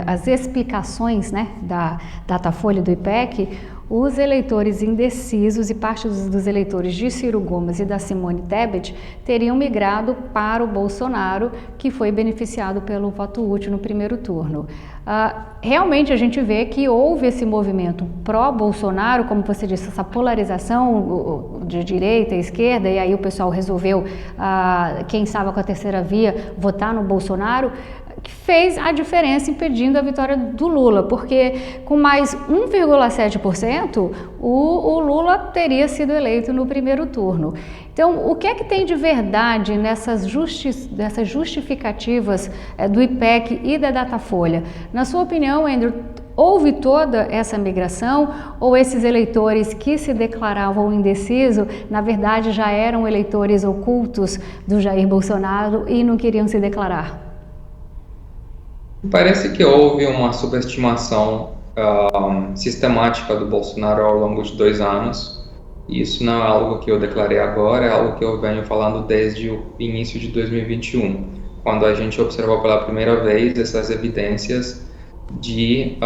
as explicações, né, da Datafolha do IPEC, os eleitores indecisos e parte dos eleitores de Ciro Gomes e da Simone Tebet teriam migrado para o Bolsonaro, que foi beneficiado pelo voto útil no primeiro turno. Realmente a gente vê que houve esse movimento pró-Bolsonaro, como você disse, essa polarização de direita e esquerda, e aí o pessoal resolveu, quem estava com a terceira via, votar no Bolsonaro, que fez a diferença impedindo a vitória do Lula, porque com mais 1,7% o Lula teria sido eleito no primeiro turno. Então, o que é que tem de verdade nessas justificativas do IPEC e da Datafolha? Na sua opinião, Andrew, houve toda essa migração ou esses eleitores que se declaravam indecisos, na verdade já eram eleitores ocultos do Jair Bolsonaro e não queriam se declarar? Parece que houve uma subestimação sistemática do Bolsonaro ao longo de 2 anos. Isso não é algo que eu declarei agora, é algo que eu venho falando desde o início de 2021, quando a gente observou pela primeira vez essas evidências de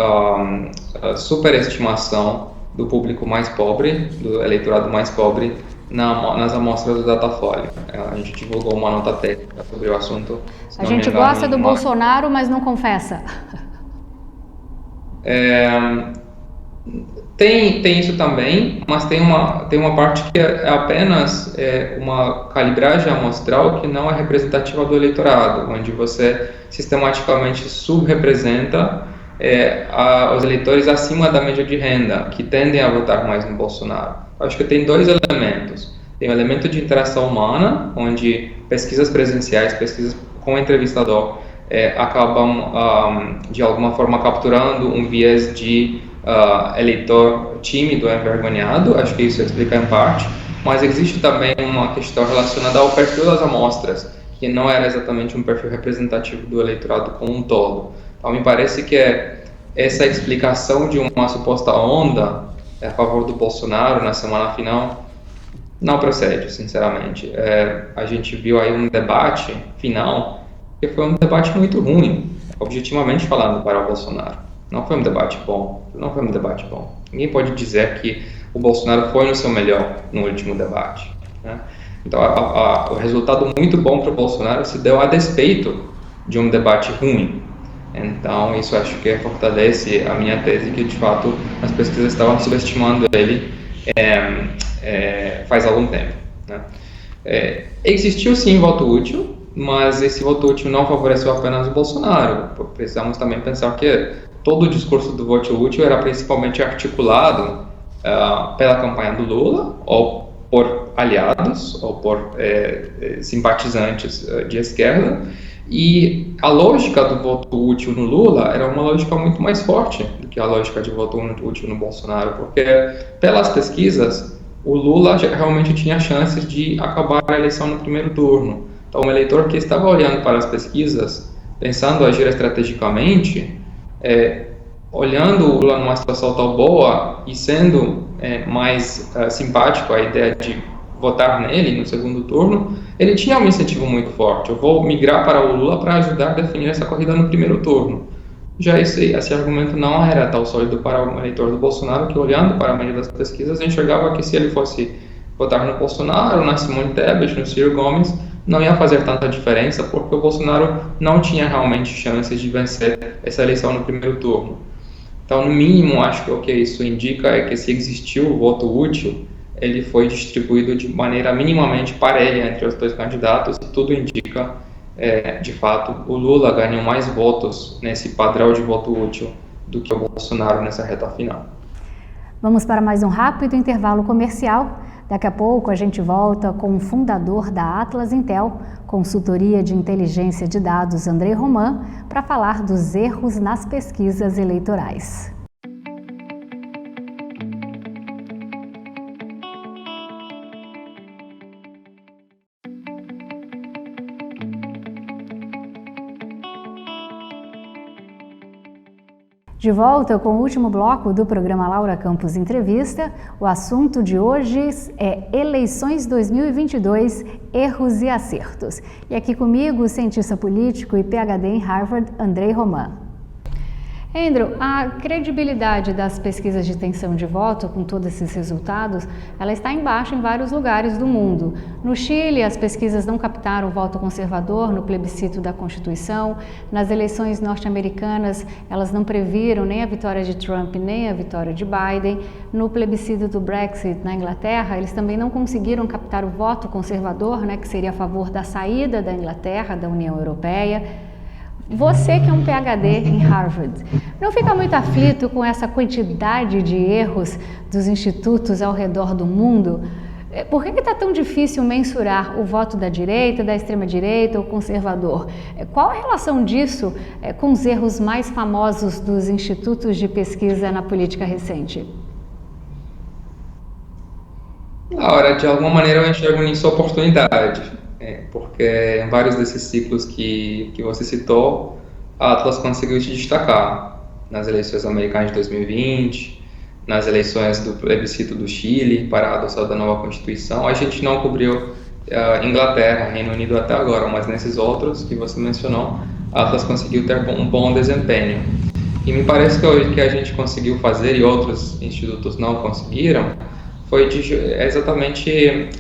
superestimação do público mais pobre, do eleitorado mais pobre, nas amostras do Datafolha. A gente divulgou uma nota técnica sobre o assunto. A gente gosta do Bolsonaro, mas não confessa. Tem isso também, mas tem uma parte que é apenas uma calibragem amostral que não é representativa do eleitorado, onde você sistematicamente subrepresenta os eleitores acima da média de renda, que tendem a votar mais no Bolsonaro. Acho que tem 2 elementos. Tem o elemento de interação humana, onde pesquisas presenciais, pesquisas com o entrevistador, acabam, de alguma forma, capturando um viés de eleitor tímido, envergonhado. Acho que isso explica em parte. Mas existe também uma questão relacionada ao perfil das amostras, que não era exatamente um perfil representativo do eleitorado como um todo. Então, me parece que essa explicação de uma suposta onda a favor do Bolsonaro na semana final não procede, sinceramente. A gente viu aí um debate final que foi um debate muito ruim, objetivamente falando, para o Bolsonaro. Não foi um debate bom, Ninguém pode dizer que o Bolsonaro foi no seu melhor no último debate, né? Então, o resultado muito bom para o Bolsonaro se deu a despeito de um debate ruim. Então, isso acho que fortalece a minha tese que, de fato, as pesquisas estavam subestimando ele faz algum tempo, né? Existiu sim voto útil, mas esse voto útil não favoreceu apenas o Bolsonaro. Precisamos também pensar que todo o discurso do voto útil era principalmente articulado pela campanha do Lula, ou por aliados, ou por simpatizantes de esquerda, E a lógica do voto útil no Lula era uma lógica muito mais forte do que a lógica de voto útil no Bolsonaro, porque pelas pesquisas o Lula realmente tinha chances de acabar a eleição no primeiro turno. Então, um eleitor que estava olhando para as pesquisas, pensando agir estrategicamente, olhando o Lula numa situação tão boa e sendo mais simpático à ideia de votar nele no segundo turno, ele tinha um incentivo muito forte. Eu vou migrar para o Lula para ajudar a definir essa corrida no primeiro turno. Já esse argumento não era tão sólido para o eleitor do Bolsonaro, que olhando para a maioria das pesquisas, enxergava que se ele fosse votar no Bolsonaro, na Simone Tebet, no Ciro Gomes, não ia fazer tanta diferença, porque o Bolsonaro não tinha realmente chances de vencer essa eleição no primeiro turno. Então, no mínimo, acho que o que isso indica é que se existiu o voto útil, ele foi distribuído de maneira minimamente parelha entre os dois candidatos, e tudo indica, de fato, o Lula ganhou mais votos nesse padrão de voto útil do que o Bolsonaro nessa reta final. Vamos para mais um rápido intervalo comercial. Daqui a pouco a gente volta com o fundador da Atlas Intel, consultoria de inteligência de dados Andrei Roman, para falar dos erros nas pesquisas eleitorais. De volta com o último bloco do programa Laura Campos Entrevista. O assunto de hoje é Eleições 2022, erros e acertos. E aqui comigo o cientista político e PhD em Harvard, Andrei Roman. Andrew, a credibilidade das pesquisas de intenção de voto, com todos esses resultados, ela está em baixa em vários lugares do mundo. No Chile, as pesquisas não captaram o voto conservador no plebiscito da Constituição. Nas eleições norte-americanas, elas não previram nem a vitória de Trump, nem a vitória de Biden. No plebiscito do Brexit na Inglaterra, eles também não conseguiram captar o voto conservador, que seria a favor da saída da Inglaterra da União Europeia. Você que é um PhD em Harvard, não fica muito aflito com essa quantidade de erros dos institutos ao redor do mundo? Por que está tão difícil mensurar o voto da direita, da extrema-direita ou conservador? Qual a relação disso com os erros mais famosos dos institutos de pesquisa na política recente? Laura, de alguma maneira eu enxergo nisso oportunidade. Porque em vários desses ciclos que você citou, a Atlas conseguiu se destacar nas eleições americanas de 2020, nas eleições do plebiscito do Chile para a adoção da nova Constituição. A gente não cobriu Inglaterra, Reino Unido até agora, mas nesses outros que você mencionou, a Atlas conseguiu ter um bom desempenho. E me parece que o que a gente conseguiu fazer e outros institutos não conseguiram foi exatamente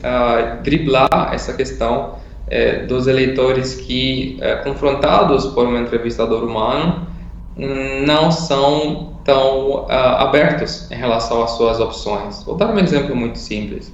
driblar essa questão dos eleitores que, confrontados por um entrevistador humano, não são tão abertos em relação às suas opções. Vou dar um exemplo muito simples.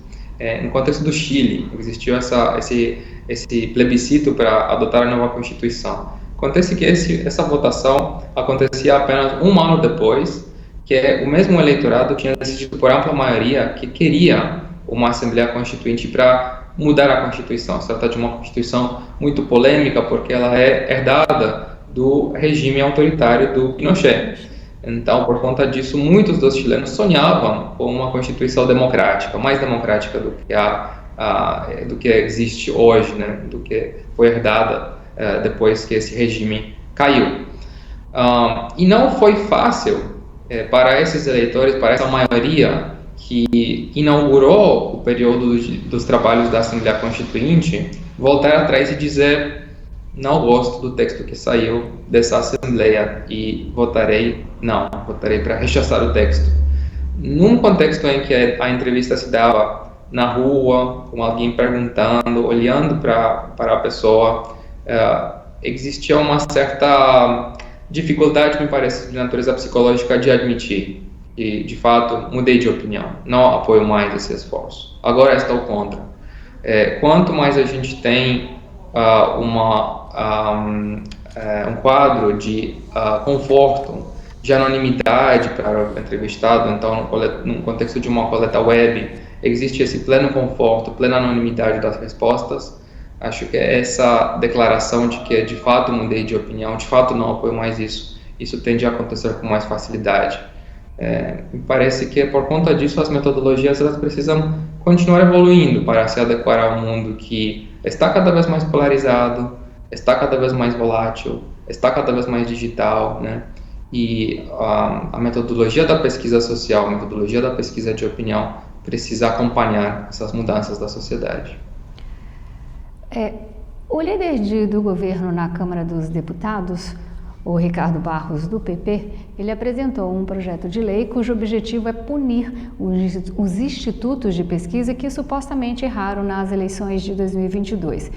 No contexto do Chile, existiu esse plebiscito para adotar a nova Constituição. Acontece que essa votação acontecia apenas um ano depois que o mesmo eleitorado tinha decidido por ampla maioria que queria uma Assembleia Constituinte para mudar a Constituição. Se trata de uma Constituição muito polêmica porque ela é herdada do regime autoritário do Pinochet. Então, por conta disso, muitos dos chilenos sonhavam com uma Constituição democrática, mais democrática do que existe hoje, do que foi herdada depois que esse regime caiu. E não foi fácil para esses eleitores, para essa maioria que inaugurou o período dos trabalhos da Assembleia Constituinte, voltar atrás e dizer: não gosto do texto que saiu dessa Assembleia e votarei para rechaçar o texto. Num contexto em que a entrevista se dava na rua, com alguém perguntando, olhando para a pessoa, existia uma certa dificuldade, me parece, de natureza psicológica de admitir que, de fato, mudei de opinião, não apoio mais esse esforço, agora estou contra. Quanto mais a gente tem um quadro de conforto, de anonimidade para o entrevistado, então, no contexto de uma coleta web, existe esse pleno conforto, plena anonimidade das respostas, Acho que essa declaração de que de fato mudei de opinião, de fato não apoio mais isso tende a acontecer com mais facilidade. Me parece que por conta disso as metodologias elas precisam continuar evoluindo para se adequar ao mundo que está cada vez mais polarizado, está cada vez mais volátil, está cada vez mais digital, né? E a metodologia da pesquisa social, a metodologia da pesquisa de opinião precisa acompanhar essas mudanças da sociedade. O líder do governo na Câmara dos Deputados, o Ricardo Barros, do PP, ele apresentou um projeto de lei cujo objetivo é punir os institutos de pesquisa que supostamente erraram nas eleições de 2022.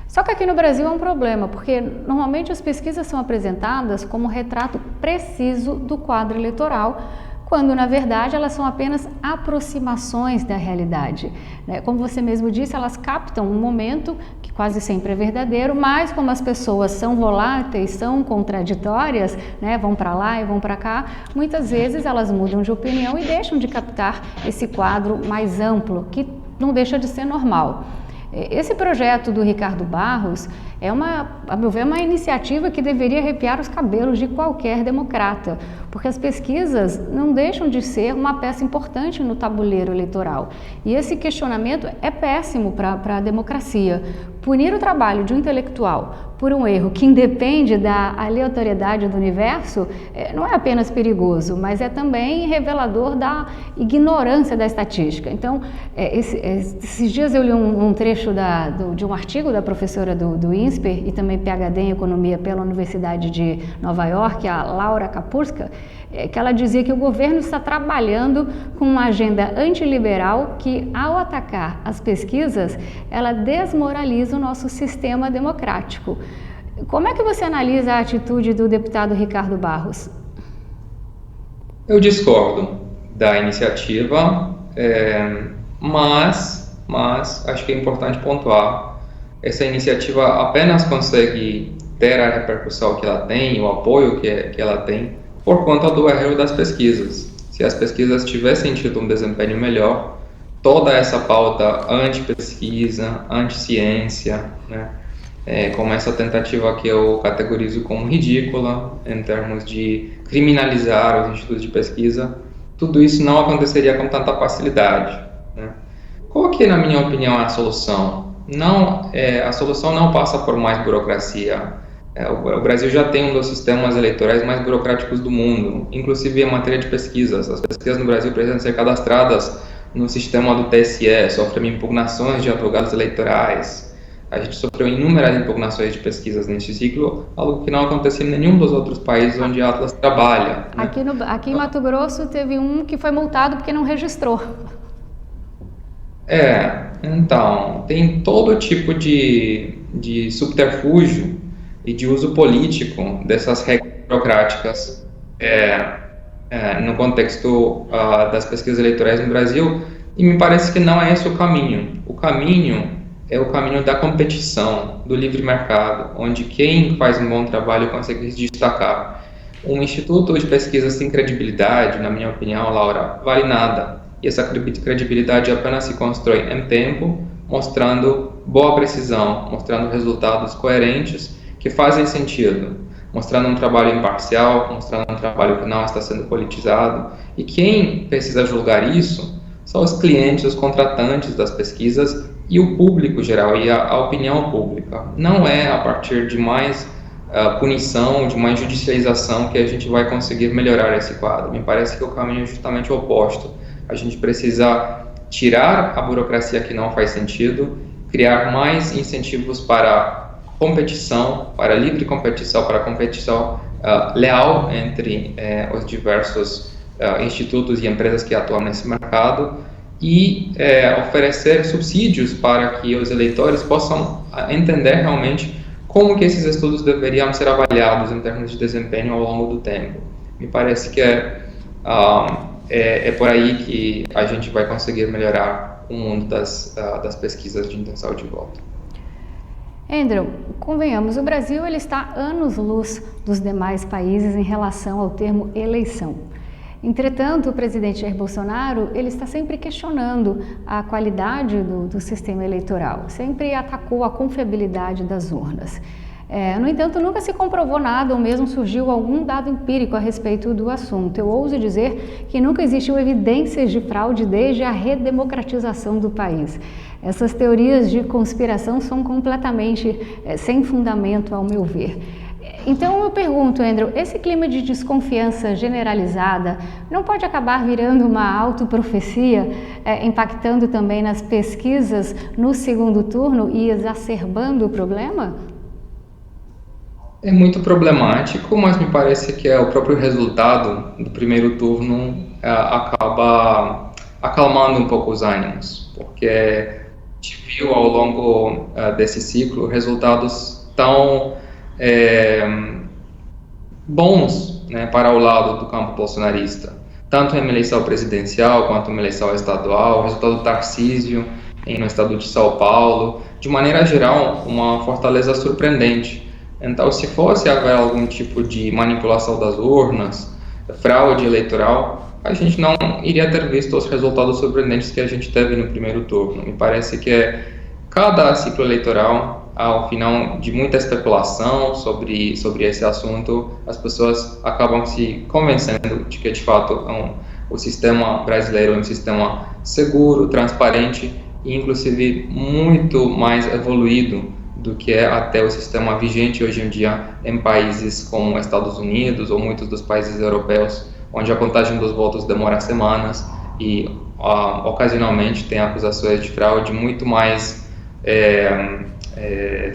Só que aqui no Brasil é um problema, porque normalmente as pesquisas são apresentadas como retrato preciso do quadro eleitoral, quando na verdade elas são apenas aproximações da realidade, né? Como você mesmo disse, elas captam um momento que quase sempre é verdadeiro, mas como as pessoas são voláteis, são contraditórias, né? Vão para lá e vão para cá, muitas vezes elas mudam de opinião e deixam de captar esse quadro mais amplo, que não deixa de ser normal. Esse projeto do Ricardo Barros a meu ver, uma iniciativa que deveria arrepiar os cabelos de qualquer democrata, porque as pesquisas não deixam de ser uma peça importante no tabuleiro eleitoral. E esse questionamento é péssimo para a democracia. Punir o trabalho de um intelectual por um erro que independe da aleatoriedade do universo não é apenas perigoso, mas é também revelador da ignorância da estatística. Então, esses dias eu li um trecho de um artigo da professora do INSPER e também PhD em Economia pela Universidade de Nova York, a Laura Kapurska, que ela dizia que o governo está trabalhando com uma agenda antiliberal que, ao atacar as pesquisas, ela desmoraliza o nosso sistema democrático. Como é que você analisa a atitude do deputado Ricardo Barros? Eu discordo da iniciativa, mas acho que é importante pontuar. Essa iniciativa apenas consegue ter a repercussão que ela tem, o apoio que ela tem, por conta do erro das pesquisas. Se as pesquisas tivessem tido um desempenho melhor, toda essa pauta anti-pesquisa, anti-ciência, né, como essa tentativa que eu categorizo como ridícula, em termos de criminalizar os institutos de pesquisa, tudo isso não aconteceria com tanta facilidade, né? Qual que, na minha opinião, é a solução? A solução não passa por mais burocracia. O Brasil já tem um dos sistemas eleitorais mais burocráticos do mundo, inclusive em matéria de pesquisas. As pesquisas no Brasil precisam ser cadastradas no sistema do TSE, sofrem impugnações de advogados eleitorais. A gente sofreu inúmeras impugnações de pesquisas neste ciclo, algo que não acontecia em nenhum dos outros países onde a Atlas trabalha, né? Aqui em Mato Grosso teve um que foi multado porque não registrou. Então, tem todo tipo de subterfúgio e de uso político dessas regras burocráticas no contexto das pesquisas eleitorais no Brasil, e me parece que não é esse o caminho. O caminho é o caminho da competição, do livre mercado, onde quem faz um bom trabalho consegue se destacar. Um instituto de pesquisa sem credibilidade, na minha opinião, Laura, vale nada. E essa credibilidade apenas se constrói em tempo, mostrando boa precisão, mostrando resultados coerentes que fazem sentido, mostrando um trabalho imparcial, mostrando um trabalho que não está sendo politizado. E quem precisa julgar isso são os clientes, os contratantes das pesquisas e o público geral e a opinião pública. Não é a partir de mais punição, de mais judicialização que a gente vai conseguir melhorar esse quadro. Me parece que o caminho é justamente o oposto. A gente precisa tirar a burocracia que não faz sentido, criar mais incentivos para competição, para livre competição, para competição leal entre os diversos institutos e empresas que atuam nesse mercado e oferecer subsídios para que os eleitores possam entender realmente como que esses estudos deveriam ser avaliados em termos de desempenho ao longo do tempo. Me parece que é por aí que a gente vai conseguir melhorar o mundo das pesquisas de intenção de voto. Andrew, convenhamos, o Brasil ele está anos-luz dos demais países em relação ao termo eleição. Entretanto, o presidente Jair Bolsonaro, ele está sempre questionando a qualidade do sistema eleitoral, sempre atacou a confiabilidade das urnas. No entanto, nunca se comprovou nada ou mesmo surgiu algum dado empírico a respeito do assunto. Eu ouso dizer que nunca existiu evidências de fraude desde a redemocratização do país. Essas teorias de conspiração são completamente sem fundamento, ao meu ver. Então eu pergunto, Andrew, esse clima de desconfiança generalizada não pode acabar virando uma autoprofecia, impactando também nas pesquisas no segundo turno e exacerbando o problema? É muito problemático, mas me parece que o próprio resultado do primeiro turno acaba acalmando um pouco os ânimos, porque a gente viu ao longo desse ciclo resultados tão bons, né, para o lado do campo bolsonarista, tanto em uma eleição presidencial quanto em uma eleição estadual, o resultado do Tarcísio no estado de São Paulo, de maneira geral, uma fortaleza surpreendente. Então, se fosse haver algum tipo de manipulação das urnas, fraude eleitoral, a gente não iria ter visto os resultados surpreendentes que a gente teve no primeiro turno. Me parece que cada ciclo eleitoral, ao final de muita especulação sobre esse assunto, as pessoas acabam se convencendo de que, de fato, o sistema brasileiro é um sistema seguro, transparente e, inclusive, muito mais evoluído do que é até o sistema vigente hoje em dia em países como Estados Unidos ou muitos dos países europeus, onde a contagem dos votos demora semanas e ocasionalmente tem acusações de fraude muito mais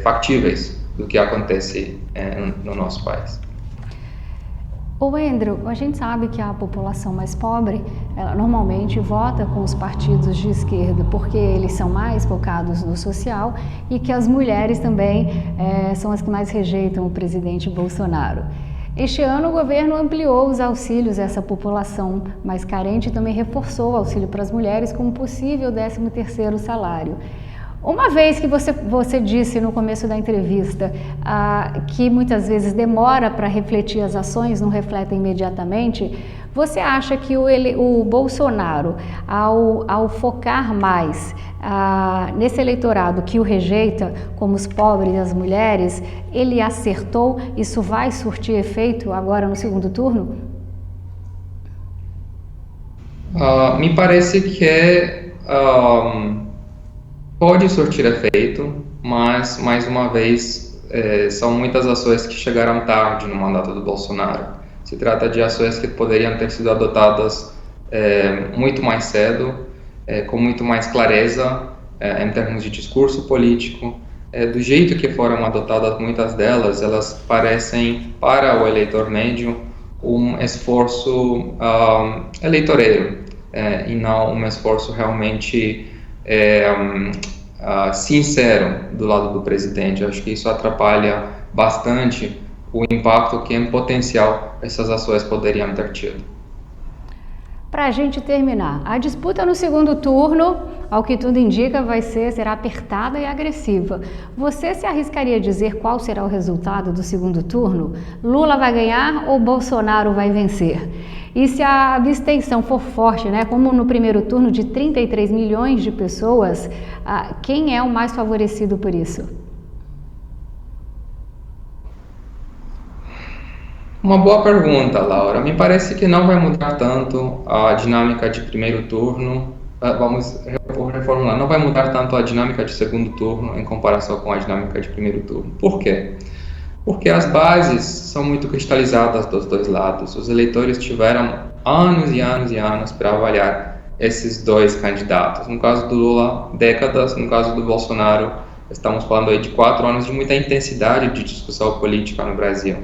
factíveis do que acontece no nosso país. Ô Andrew, a gente sabe que a população mais pobre, ela normalmente vota com os partidos de esquerda porque eles são mais focados no social e que as mulheres também são as que mais rejeitam o presidente Bolsonaro. Este ano o governo ampliou os auxílios a essa população mais carente e também reforçou o auxílio para as mulheres com um possível 13º salário. Uma vez que você disse no começo da entrevista que muitas vezes demora para refletir as ações, não refletem imediatamente, você acha que o Bolsonaro, ao focar mais nesse eleitorado que o rejeita, como os pobres e as mulheres, ele acertou? Isso vai surtir efeito agora no segundo turno? Me parece que pode surtir efeito, mas, mais uma vez, são muitas ações que chegaram tarde no mandato do Bolsonaro. Se trata de ações que poderiam ter sido adotadas muito mais cedo, com muito mais clareza, em termos de discurso político. Do jeito que foram adotadas muitas delas, elas parecem, para o eleitor médio, um esforço eleitoreiro, e não um esforço realmente sincero do lado do presidente. Acho que isso atrapalha bastante o impacto que, em potencial, essas ações poderiam ter tido. Para a gente terminar, a disputa no segundo turno, ao que tudo indica, será apertada e agressiva. Você se arriscaria a dizer qual será o resultado do segundo turno? Lula vai ganhar ou Bolsonaro vai vencer? E se a abstenção for forte, né, como no primeiro turno de 33 milhões de pessoas, quem é o mais favorecido por isso? Uma boa pergunta, Laura. Me parece que não vai mudar tanto a dinâmica de primeiro turno. Vamos reformular. Não vai mudar tanto a dinâmica de segundo turno em comparação com a dinâmica de primeiro turno. Por quê? Porque as bases são muito cristalizadas dos dois lados. Os eleitores tiveram anos e anos e anos para avaliar esses dois candidatos. No caso do Lula, décadas. No caso do Bolsonaro, estamos falando aí de 4 anos de muita intensidade de discussão política no Brasil.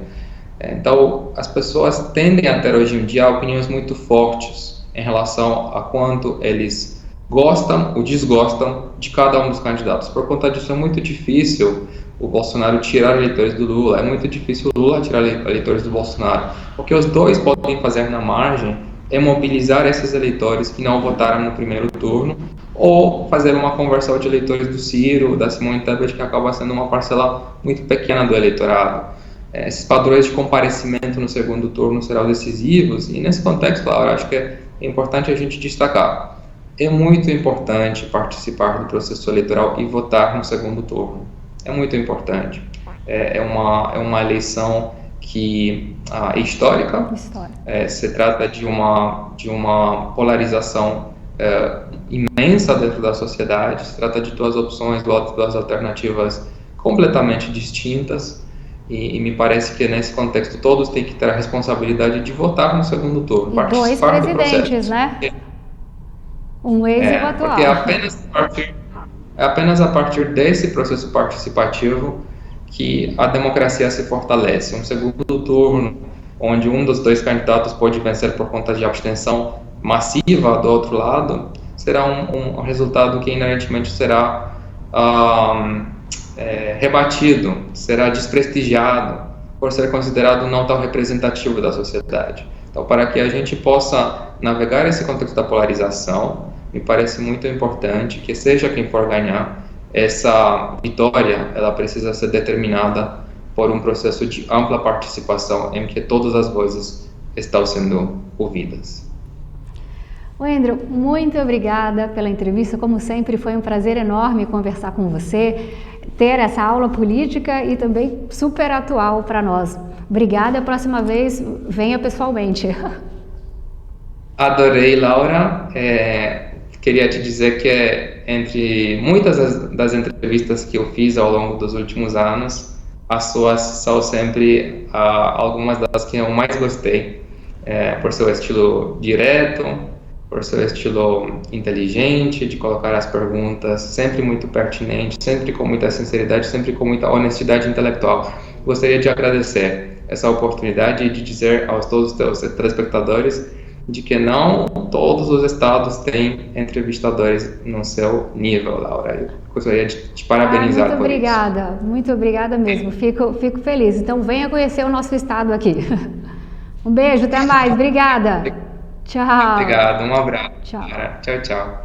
Então, as pessoas tendem a ter hoje em dia opiniões muito fortes em relação a quanto eles gostam ou desgostam de cada um dos candidatos. Por conta disso, é muito difícil o Bolsonaro tirar eleitores do Lula, é muito difícil o Lula tirar eleitores do Bolsonaro. O que os dois podem fazer na margem é mobilizar esses eleitores que não votaram no primeiro turno ou fazer uma conversão de eleitores do Ciro, da Simone Tebet, que acaba sendo uma parcela muito pequena do eleitorado. esses padrões de comparecimento no segundo turno serão decisivos, e nesse contexto, Laura, acho que é importante a gente destacar. É muito importante participar do processo eleitoral e votar no segundo turno. É muito importante. É uma eleição que é histórica. Se trata de uma polarização imensa dentro da sociedade. Se trata de duas opções, duas alternativas completamente distintas. E me parece que nesse contexto todos têm que ter a responsabilidade de votar no segundo turno, participar do processo. Dois presidentes, né? Um ex e o atual. Porque é apenas a partir desse processo participativo que a democracia se fortalece. Um segundo turno, onde um dos dois candidatos pode vencer por conta de abstenção massiva do outro lado, será um resultado que inerentemente será rebatido, será desprestigiado por ser considerado não tão representativo da sociedade. Então, para que a gente possa navegar esse contexto da polarização, me parece muito importante que, seja quem for ganhar, essa vitória ela precisa ser determinada por um processo de ampla participação em que todas as vozes estão sendo ouvidas. Wendel, muito obrigada pela entrevista. Como sempre, foi um prazer enorme conversar com você, ter essa aula política e também super atual para nós. Obrigada, a próxima vez venha pessoalmente. Adorei, Laura. Queria te dizer que entre muitas das entrevistas que eu fiz ao longo dos últimos anos, as suas são sempre algumas das que eu mais gostei, por seu estilo direto, por seu estilo inteligente, de colocar as perguntas sempre muito pertinentes, sempre com muita sinceridade, sempre com muita honestidade intelectual. Gostaria de agradecer essa oportunidade e de dizer aos todos os teus telespectadores de que não todos os estados têm entrevistadores no seu nível, Laura. Eu gostaria de te parabenizar por isso. Muito obrigada mesmo. Fico feliz. Então venha conhecer o nosso estado aqui. Um beijo, até mais. Obrigada. Tchau. Obrigado, um abraço. Tchau. Tchau, tchau.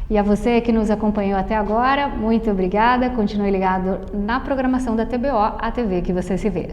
E a você que nos acompanhou até agora, muito obrigada. Continue ligado na programação da TBO, a TV que você se vê.